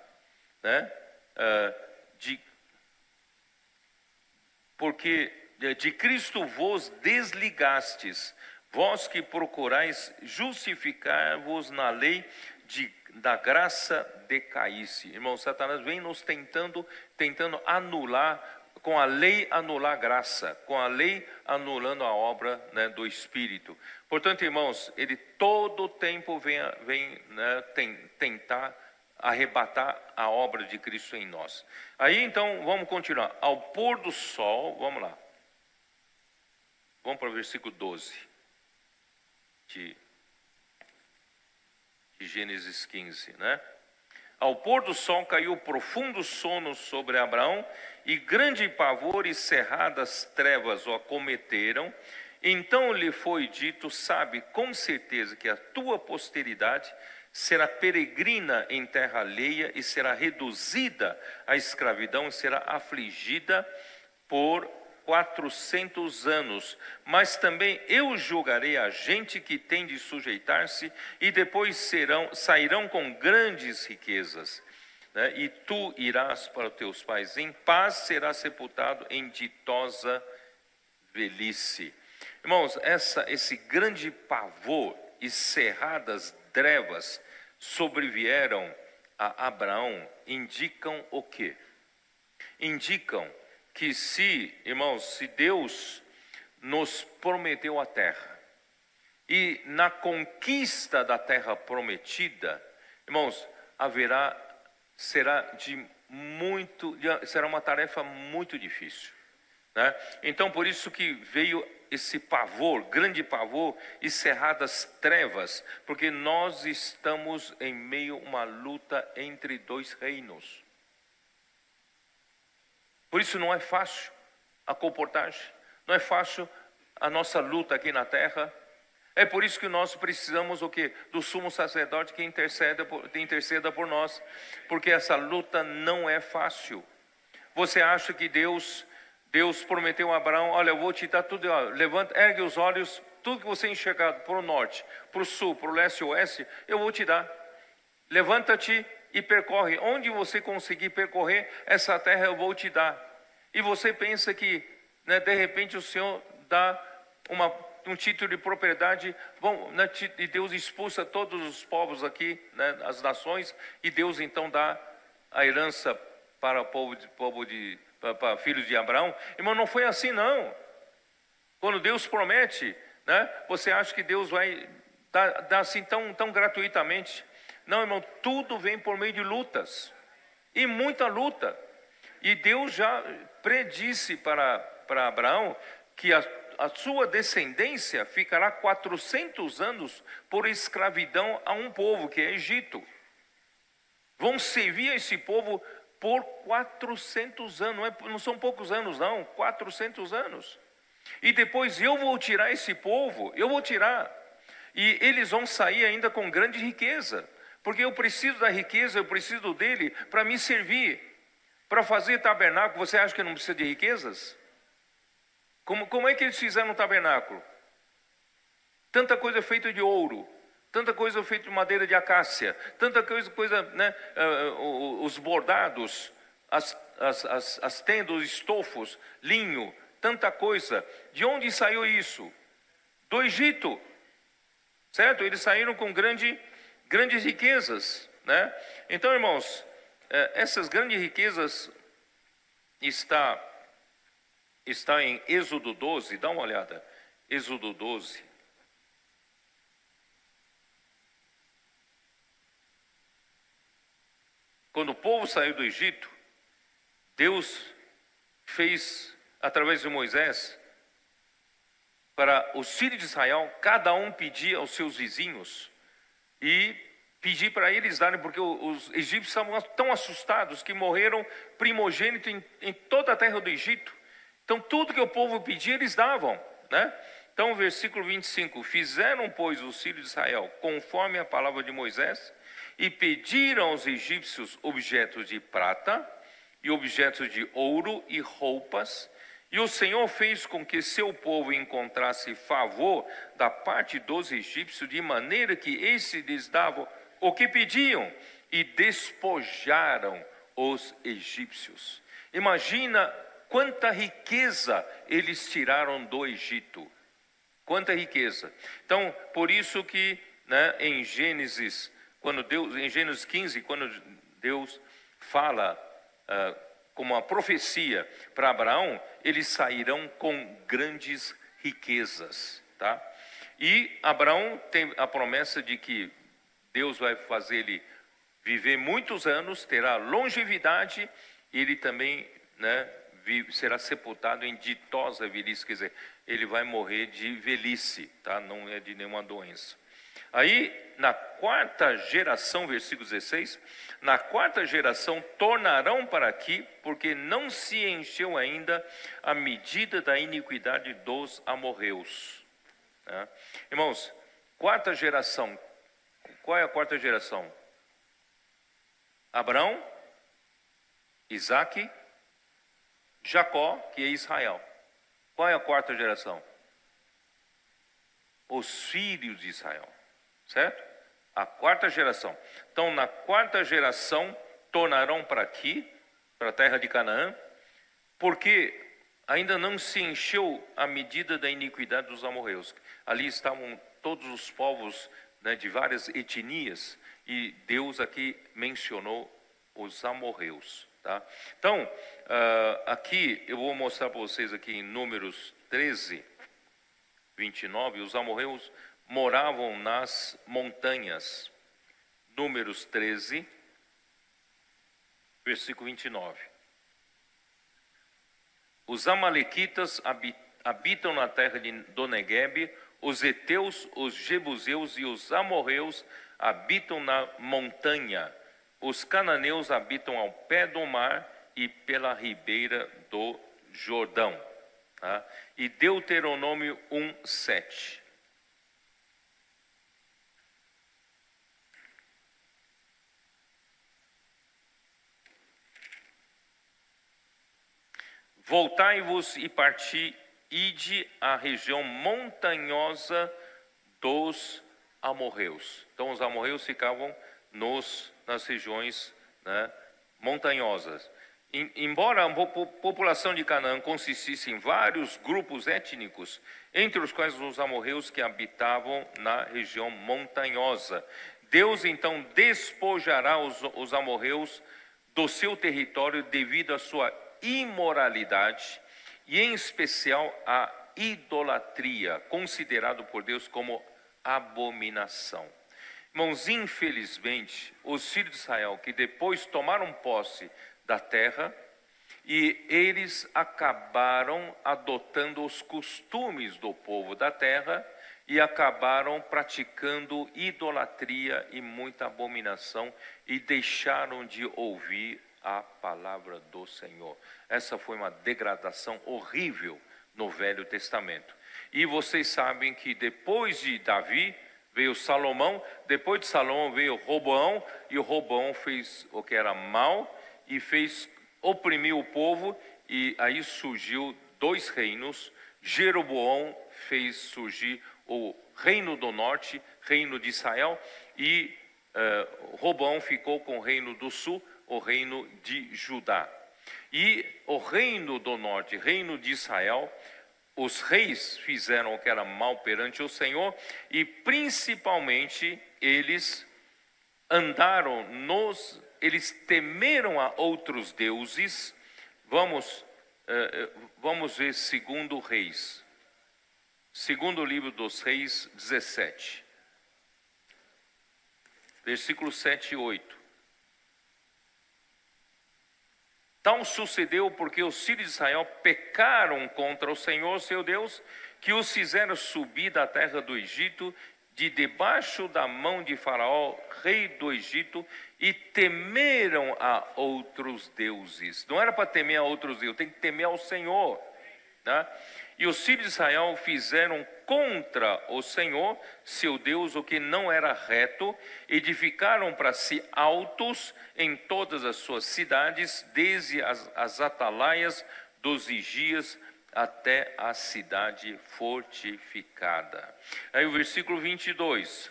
A: né? Porque de Cristo vos desligastes, vós que procurais justificar-vos na lei, da graça decaísse. Irmão, Satanás vem nos tentando anular, com a lei anular a graça, com a lei anulando a obra, né, do Espírito. Portanto, irmãos, ele todo o tempo vem né, tentar arrebatar a obra de Cristo em nós. Aí então, vamos continuar. Ao pôr do sol, vamos lá. Vamos para o versículo 12 de Gênesis 15, né? Ao pôr do sol caiu profundo sono sobre Abraão, e grande pavor e cerradas trevas o acometeram. Então lhe foi dito: sabe com certeza que a tua posteridade será peregrina em terra alheia, e será reduzida à escravidão, e será afligida por 400 anos, mas também eu julgarei a gente que tem de sujeitar-se, e depois sairão com grandes riquezas, né? E tu irás para os teus pais em paz, serás sepultado em ditosa velhice. Irmãos, esse grande pavor e cerradas trevas sobrevieram a Abraão, indicam o quê? Indicam que se Deus nos prometeu a terra, e na conquista da terra prometida, irmãos, será uma tarefa muito difícil, né? Então, por isso que veio esse pavor, grande pavor e cerradas trevas, porque nós estamos em meio a uma luta entre dois reinos. Por isso não é fácil a comportagem, não é fácil a nossa luta aqui na terra. É por isso que nós precisamos o quê? Do sumo sacerdote que interceda por nós, porque essa luta não é fácil. Você acha que Deus prometeu a Abraão: olha, eu vou te dar tudo, ó, levanta, ergue os olhos, tudo que você enxergar para o norte, para o sul, para o leste e oeste, eu vou te dar. Levanta-te e percorre, onde você conseguir percorrer essa terra eu vou te dar. E você pensa que, né, de repente o Senhor dá um título de propriedade, né, e Deus expulsa todos os povos aqui, né, as nações, e Deus então dá a herança para para filhos de Abraão. Irmão, não foi assim não. Quando Deus promete, né, você acha que Deus vai dar assim tão gratuitamente? Não, irmão, tudo vem por meio de lutas, e muita luta. E Deus já predisse para Abraão que a sua descendência ficará 400 anos por escravidão a um povo, que é Egito. Vão servir a esse povo por 400 anos, não são poucos anos não, 400 anos. E depois eu vou tirar esse povo, e eles vão sair ainda com grande riqueza. Porque eu preciso da riqueza, eu preciso dele para me servir, para fazer tabernáculo. Você acha que não precisa de riquezas? Como é que eles fizeram um tabernáculo? Tanta coisa feita de ouro, tanta coisa feita de madeira de acácia, tanta coisa, né? Os bordados, as tendas, os estofos, linho, tanta coisa. De onde saiu isso? Do Egito, certo? Eles saíram com grandes riquezas, né? Então, irmãos, essas grandes riquezas está em Êxodo 12, dá uma olhada, Êxodo 12. Quando o povo saiu do Egito, Deus fez, através de Moisés, para os filhos de Israel, cada um pedir aos seus vizinhos e pedir para eles darem, porque os egípcios estavam tão assustados que morreram primogênito em toda a terra do Egito. Então tudo que o povo pedia eles davam, né? Então versículo 25, fizeram pois os filhos de Israel conforme a palavra de Moisés e pediram aos egípcios objetos de prata e objetos de ouro e roupas. E o Senhor fez com que seu povo encontrasse favor da parte dos egípcios, de maneira que esses lhes davam o que pediam e despojaram os egípcios. Imagina quanta riqueza eles tiraram do Egito. Quanta riqueza. Então, por isso que, né, em Gênesis 15, quando Deus fala como uma profecia para Abraão, eles sairão com grandes riquezas, tá? E Abraão tem a promessa de que Deus vai fazer ele viver muitos anos, terá longevidade, e ele também, né, será sepultado em ditosa velhice, quer dizer, ele vai morrer de velhice, tá? Não é de nenhuma doença. Aí, na quarta geração, versículo 16, na quarta geração tornarão para aqui, porque não se encheu ainda a medida da iniquidade dos amorreus. Né? Irmãos, quarta geração, qual é a quarta geração? Abraão, Isaque, Jacó, que é Israel. Qual é a quarta geração? Os filhos de Israel, certo? A quarta geração. Então, na quarta geração, tornarão para aqui, para a terra de Canaã, porque ainda não se encheu a medida da iniquidade dos amorreus. Ali estavam todos os povos, né, de várias etnias, e Deus aqui mencionou os amorreus. Tá? Então, aqui eu vou mostrar para vocês aqui em Números 13, 29, os amorreus moravam nas montanhas. Números 13, versículo 29. Os amalequitas habitam na terra do Neguebe, os heteus, os jebuseus e os amorreus habitam na montanha. Os cananeus habitam ao pé do mar e pela ribeira do Jordão. Tá? E Deuteronômio 1:7. Voltai-vos e parti, ide à região montanhosa dos amorreus. Então os amorreus ficavam nas regiões, né, montanhosas. Embora a população de Canaã consistisse em vários grupos étnicos, entre os quais os amorreus que habitavam na região montanhosa, Deus então despojará os amorreus do seu território devido à sua imoralidade e em especial a idolatria, considerado por Deus como abominação. Irmãos, infelizmente, os filhos de Israel que depois tomaram posse da terra, e eles acabaram adotando os costumes do povo da terra e acabaram praticando idolatria e muita abominação e deixaram de ouvir a palavra do Senhor. Essa foi uma degradação horrível no Velho Testamento. E vocês sabem que depois de Davi veio Salomão, depois de Salomão veio Roboão, e o Roboão fez o que era mal e fez oprimir o povo, e aí surgiu dois reinos. Jeroboão fez surgir o reino do norte, reino de Israel, e Roboão ficou com o reino do sul, o reino de Judá. E o reino do norte, reino de Israel, os reis fizeram o que era mal perante o Senhor, e principalmente eles eles temeram a outros deuses. Vamos ver segundo Reis, segundo livro dos Reis 17, versículos 7 e 8. Tal sucedeu porque os filhos de Israel pecaram contra o Senhor, seu Deus, que os fizeram subir da terra do Egito, de debaixo da mão de Faraó, rei do Egito, e temeram a outros deuses. Não era para temer a outros deuses, tem que temer ao Senhor, né? E os filhos de Israel fizeram contra o Senhor, seu Deus, o que não era reto, edificaram para si altos em todas as suas cidades, desde as atalaias dos vigias até a cidade fortificada. Aí o versículo 22,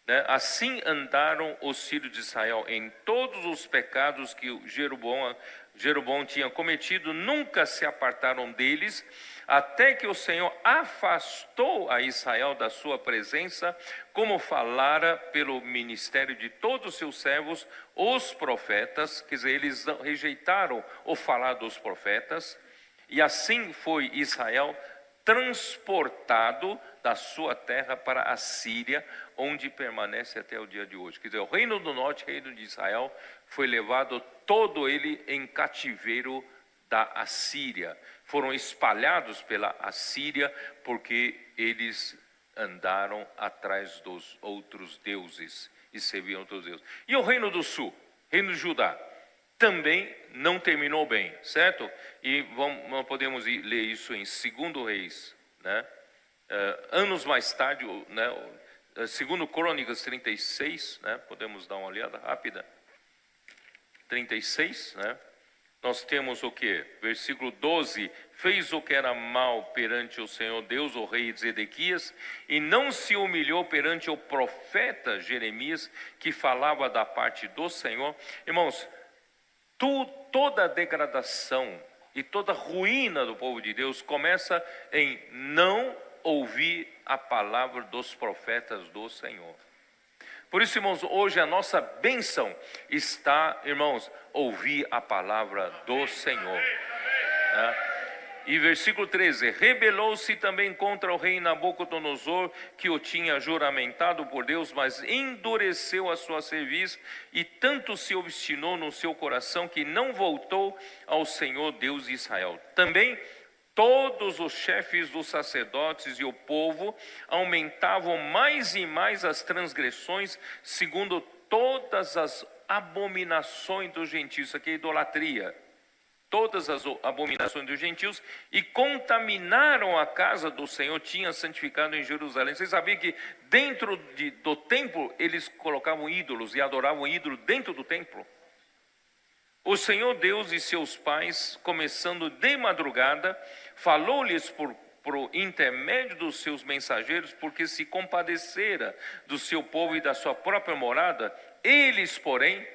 A: né? Assim andaram os filhos de Israel em todos os pecados que Jeroboão tinha cometido, nunca se apartaram deles, até que o Senhor afastou a Israel da sua presença, como falara pelo ministério de todos os seus servos, os profetas. Quer dizer, eles rejeitaram o falar dos profetas, e assim foi Israel transportado da sua terra para a Síria, onde permanece até o dia de hoje. Quer dizer, o reino do norte, o reino de Israel, foi levado todo ele em cativeiro da Assíria. Foram espalhados pela Assíria porque eles andaram atrás dos outros deuses e serviam outros deuses. E o reino do sul, reino de Judá, também não terminou bem, certo? E nós podemos ler isso em 2 Reis, né? Anos mais tarde, né? 2 Crônicas 36, né? Podemos dar uma olhada rápida. 36, né? Nós temos o que? Versículo 12: fez o que era mal perante o Senhor Deus, o rei Zedequias, e não se humilhou perante o profeta Jeremias, que falava da parte do Senhor. Irmãos, toda a degradação e toda a ruína do povo de Deus começa em não ouvir a palavra dos profetas do Senhor. Por isso, irmãos, hoje a nossa bênção está, irmãos, ouvir a palavra do Senhor, né? E versículo 13: rebelou-se também contra o rei Nabucodonosor, que o tinha juramentado por Deus, mas endureceu a sua cerviz, e tanto se obstinou no seu coração, que não voltou ao Senhor Deus de Israel. Também todos os chefes dos sacerdotes e o povo aumentavam mais e mais as transgressões, segundo todas as abominações dos gentios. Isso aqui é idolatria. Todas as abominações dos gentios, e contaminaram a casa do Senhor, tinha santificado em Jerusalém. Vocês sabiam que dentro do templo eles colocavam ídolos e adoravam ídolos dentro do templo? O Senhor Deus e seus pais, começando de madrugada, falou-lhes por intermédio dos seus mensageiros, porque se compadecera do seu povo e da sua própria morada. Eles, porém,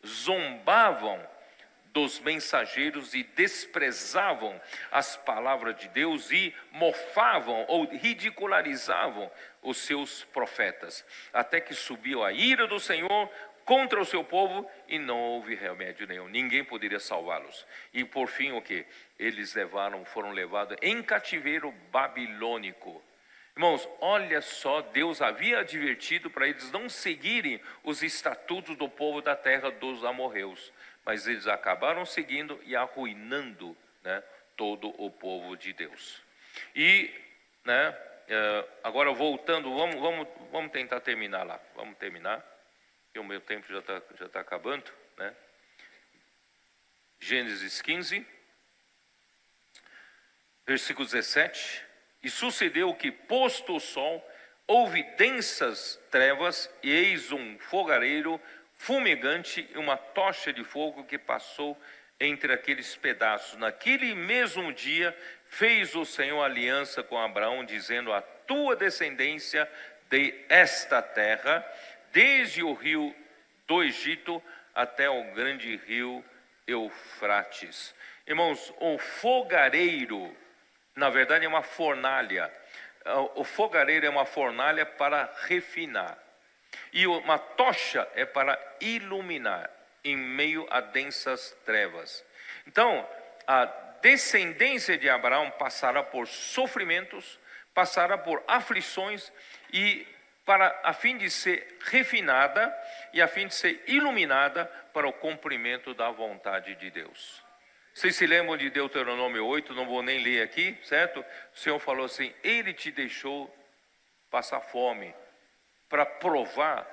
A: zombavam dos mensageiros e desprezavam as palavras de Deus, e mofavam ou ridicularizavam os seus profetas, até que subiu a ira do Senhor contra o seu povo, e não houve remédio nenhum, ninguém poderia salvá-los. E por fim, o que? Eles foram levados em cativeiro babilônico. Irmãos, olha só, Deus havia advertido para eles não seguirem os estatutos do povo da terra dos amorreus, mas eles acabaram seguindo e arruinando, né, todo o povo de Deus. E, né, agora voltando, vamos tentar terminar lá. Vamos terminar, porque o meu tempo já tá acabando, né? Gênesis 15, versículo 17. E sucedeu que, posto o sol, houve densas trevas, e eis um fogareiro fumegante e uma tocha de fogo que passou entre aqueles pedaços. Naquele mesmo dia fez o Senhor aliança com Abraão, dizendo: a tua descendência de esta terra, desde o rio do Egito até o grande rio Eufrates. Irmãos, o fogareiro, na verdade, é uma fornalha. O fogareiro é uma fornalha para refinar, e uma tocha é para iluminar em meio a densas trevas. Então, a descendência de Abraão passará por sofrimentos, passará por aflições, e a fim de ser refinada e a fim de ser iluminada para o cumprimento da vontade de Deus. Vocês se lembram de Deuteronômio 8, não vou nem ler aqui, certo? O Senhor falou assim: Ele te deixou passar fome para provar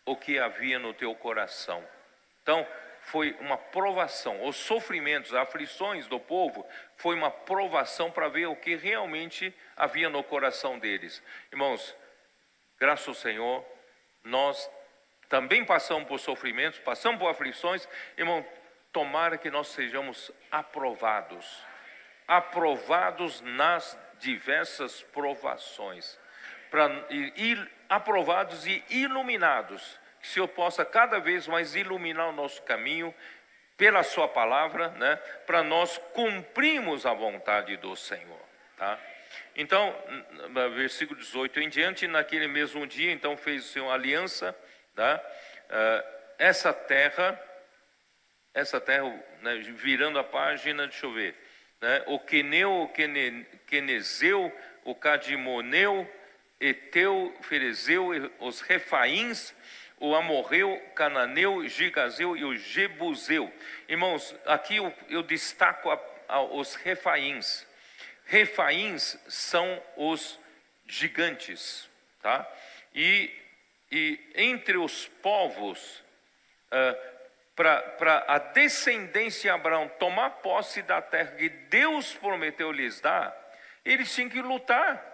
A: o que havia no teu coração. Então, foi uma provação. Os sofrimentos, as aflições do povo, foi uma provação para ver o que realmente havia no coração deles. Irmãos, graças ao Senhor, nós também passamos por sofrimentos, passamos por aflições. Irmão, tomara que nós sejamos aprovados nas diversas provações, aprovados e iluminados, que o Senhor possa cada vez mais iluminar o nosso caminho pela sua palavra, né, para nós cumprirmos a vontade do Senhor, tá? Então, versículo 18 em diante, naquele mesmo dia, então fez o Senhor aliança, tá? Essa terra, né, virando a página, deixa eu ver, né, o Queneu, o Quenezeu, o Cadimoneu, Eteu, Ferezeu, os Refaíns, o Amorreu, o Cananeu, Gigazeu e o Jebuseu. Irmãos, aqui eu destaco os Refaíns. Refaíns são os gigantes, tá? E entre os povos, para a descendência de Abraão tomar posse da terra que Deus prometeu lhes dar, eles tinham que lutar.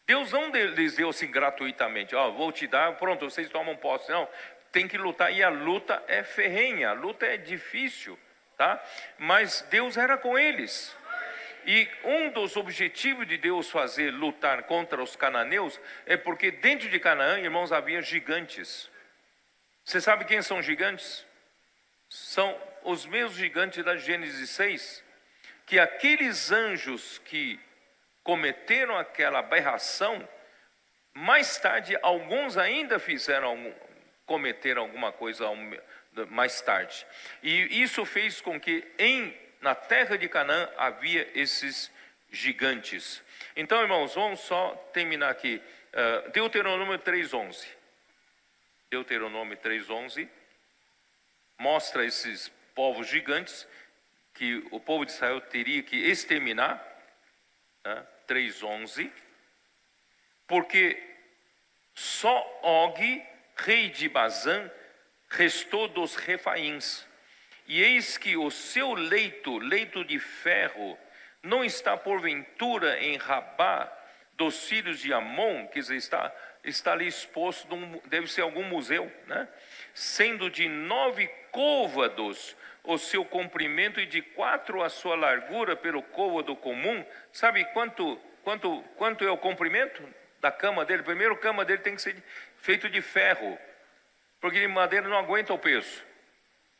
A: Deus não lhes deu assim gratuitamente: vou te dar, pronto, vocês tomam posse. Não, tem que lutar, e a luta é ferrenha, a luta é difícil, tá? Mas Deus era com eles. E um dos objetivos de Deus fazer lutar contra os cananeus é porque dentro de Canaã, irmãos, havia gigantes. Você sabe quem são gigantes? São os mesmos gigantes da Gênesis 6, que aqueles anjos que cometeram aquela aberração, mais tarde alguns ainda cometeram alguma coisa mais tarde. E isso fez com que na terra de Canaã havia esses gigantes. Então, irmãos, vamos só terminar aqui. Deuteronômio 3:11. Deuteronômio 3:11 mostra esses povos gigantes que o povo de Israel teria que exterminar. 3:11. Porque só Og, rei de Bazã, restou dos Refaíns. E eis que o seu leito de ferro, não está porventura em Rabá dos filhos de Amon, quer dizer, está ali exposto, deve ser algum museu, né? Sendo de 9 côvados o seu comprimento e de 4 a sua largura pelo côvado comum. Sabe quanto é o comprimento da cama dele? Primeiro, a cama dele tem que ser feito de ferro, porque de madeira não aguenta o peso,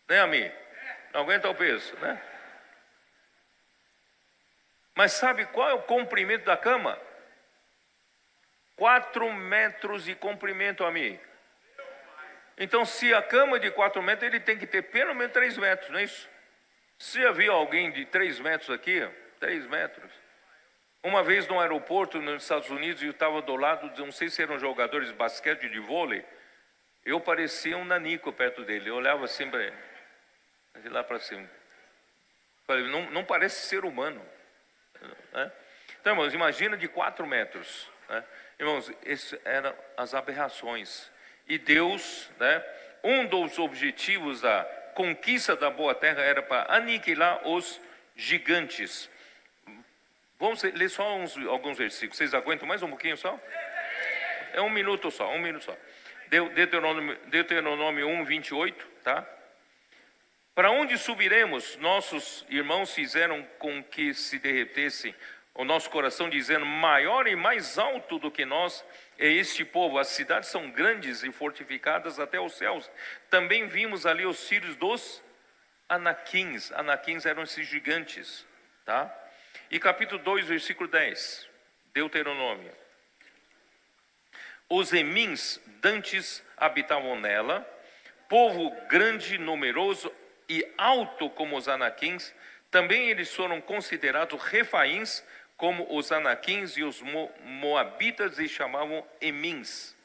A: né, amigo? Não aguenta o peso, né? Mas sabe qual é o comprimento da cama? 4 metros de comprimento, amigo. Então, se a cama é de 4 metros, ele tem que ter pelo menos 3 metros, não é isso? Você já viu alguém de 3 metros aqui? 3 metros. Uma vez no aeroporto, nos Estados Unidos, eu estava do lado, não sei se eram jogadores de basquete, de vôlei, eu parecia um nanico perto dele, eu olhava assim para ele, de lá para cima. Falei, não parece ser humano, né? Então, irmãos, imagina de 4 metros, né? Irmãos, essas eram as aberrações. E Deus, né, um dos objetivos da conquista da boa terra era para aniquilar os gigantes. Vamos ler só alguns versículos. Vocês aguentam mais um pouquinho só? É um minuto só. Deuteronômio 1:28, tá? Para onde subiremos? Nossos irmãos fizeram com que se derretesse o nosso coração, dizendo: maior e mais alto do que nós é este povo. As cidades são grandes e fortificadas até os céus. Também vimos ali os filhos dos Anaquins. Anaquins eram esses gigantes, tá? E capítulo 2, versículo 10, Deuteronômio. Os Emins dantes habitavam nela, povo grande, numeroso e alto como os Anaquins. Também eles foram considerados Refaíns, como os Anaquins, e os Moabitas e chamavam Emins.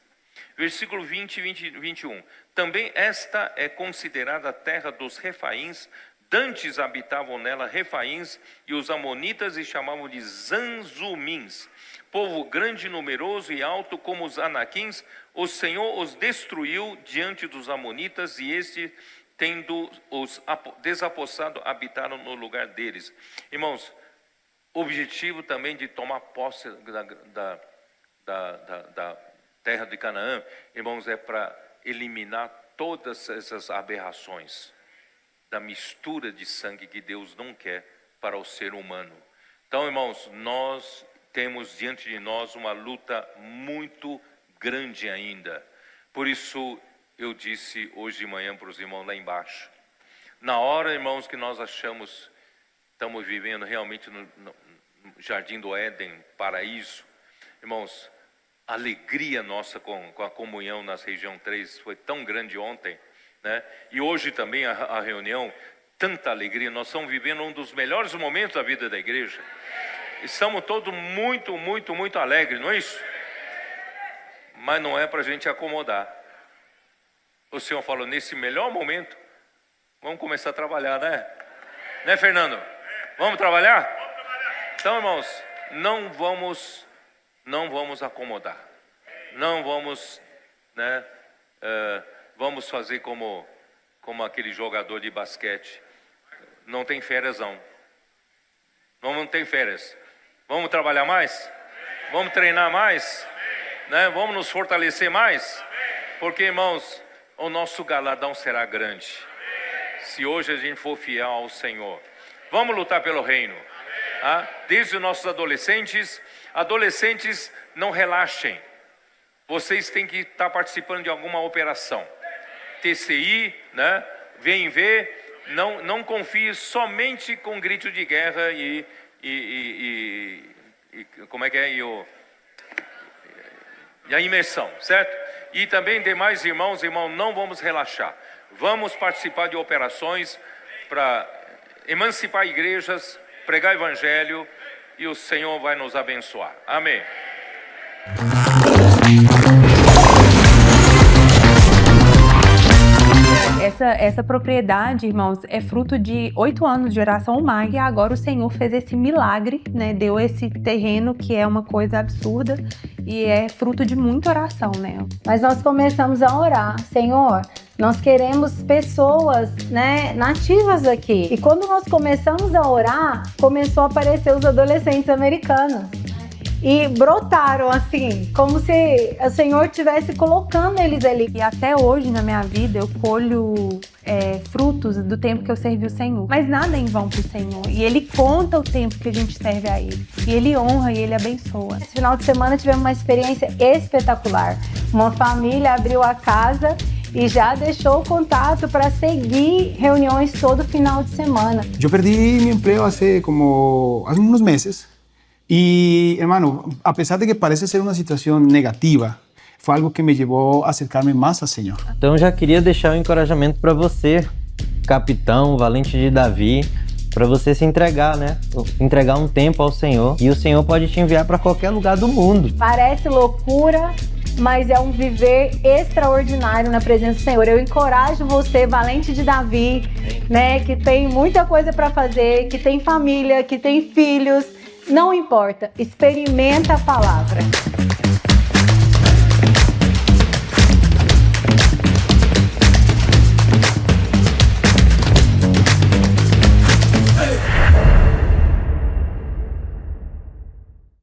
A: Versículo 20 e 21. Também esta é considerada a terra dos Refaíns, Dantes habitavam nela Refaíns, e os amonitas e chamavam de Zanzumins. Povo grande, numeroso e alto como os anaquins, o Senhor os destruiu diante dos amonitas, e estes, tendo os desapossado, habitaram no lugar deles. Irmãos, o objetivo também de tomar posse da terra de Canaã, irmãos, é para eliminar todas essas aberrações da mistura de sangue que Deus não quer para o ser humano. Então, irmãos, nós temos diante de nós uma luta muito grande ainda. Por isso, eu disse hoje de manhã para os irmãos lá embaixo, na hora, irmãos, que nós achamos, estamos vivendo realmente no Jardim do Éden, paraíso, irmãos, a alegria nossa com a comunhão nas região 3 foi tão grande ontem, né? E hoje também a reunião, tanta alegria, nós estamos vivendo um dos melhores momentos da vida da igreja. Estamos todos muito, muito, muito alegres, não é isso? Mas não é para a gente acomodar. O Senhor falou, nesse melhor momento, vamos começar a trabalhar, né? Né, Fernando? Vamos trabalhar? Então, irmãos, não vamos acomodar. Não vamos, né? Vamos fazer como aquele jogador de basquete. Não tem férias, não. Não tem férias. Vamos trabalhar mais? Vamos treinar mais? Né? Vamos nos fortalecer mais? Porque, irmãos, o nosso galardão será grande. Se hoje a gente for fiel ao Senhor. Vamos lutar pelo reino. Ah? Desde os nossos adolescentes, não relaxem. Vocês têm que estar participando de alguma operação. TCI, né? Vem ver, não confie somente com grito de guerra e como é que é? E a imersão, certo? E também demais irmãos, não vamos relaxar. Vamos participar de operações para emancipar igrejas, pregar evangelho, e o Senhor vai nos abençoar. Amém.
B: Essa propriedade, irmãos, é fruto de 8 anos de oração ao mar, e agora o Senhor fez esse milagre, né? Deu esse terreno que é uma coisa absurda e é fruto de muita oração, né?
C: Mas nós começamos a orar, Senhor, nós queremos pessoas, né, nativas aqui. E quando nós começamos a orar, começou a aparecer os adolescentes americanos. E brotaram assim, como se o Senhor estivesse colocando eles ali.
B: E até hoje na minha vida eu colho frutos do tempo que eu servi o Senhor. Mas nada é em vão pro Senhor. E Ele conta o tempo que a gente serve a Ele. E Ele honra e Ele abençoa.
C: Esse final de semana tivemos uma experiência espetacular. Uma família abriu a casa e já deixou o contato para seguir reuniões todo final de semana.
D: Eu perdi meu emprego há uns meses. Y, hermano, a pesar de que parece ser una situación negativa, fue algo que me llevó a acercarme más al Señor.
E: Então, já queria deixar um encorajamento para você, capitão, valente de Davi, para você se entregar, né? Entregar um tempo ao Senhor, e o Senhor pode te enviar para qualquer lugar do mundo.
C: Parece loucura, mas é um viver extraordinário na presença do Senhor. Eu encorajo você, valente de Davi, né? Que tem muita coisa para fazer, que tem família, que tem filhos. Não importa, experimenta a palavra.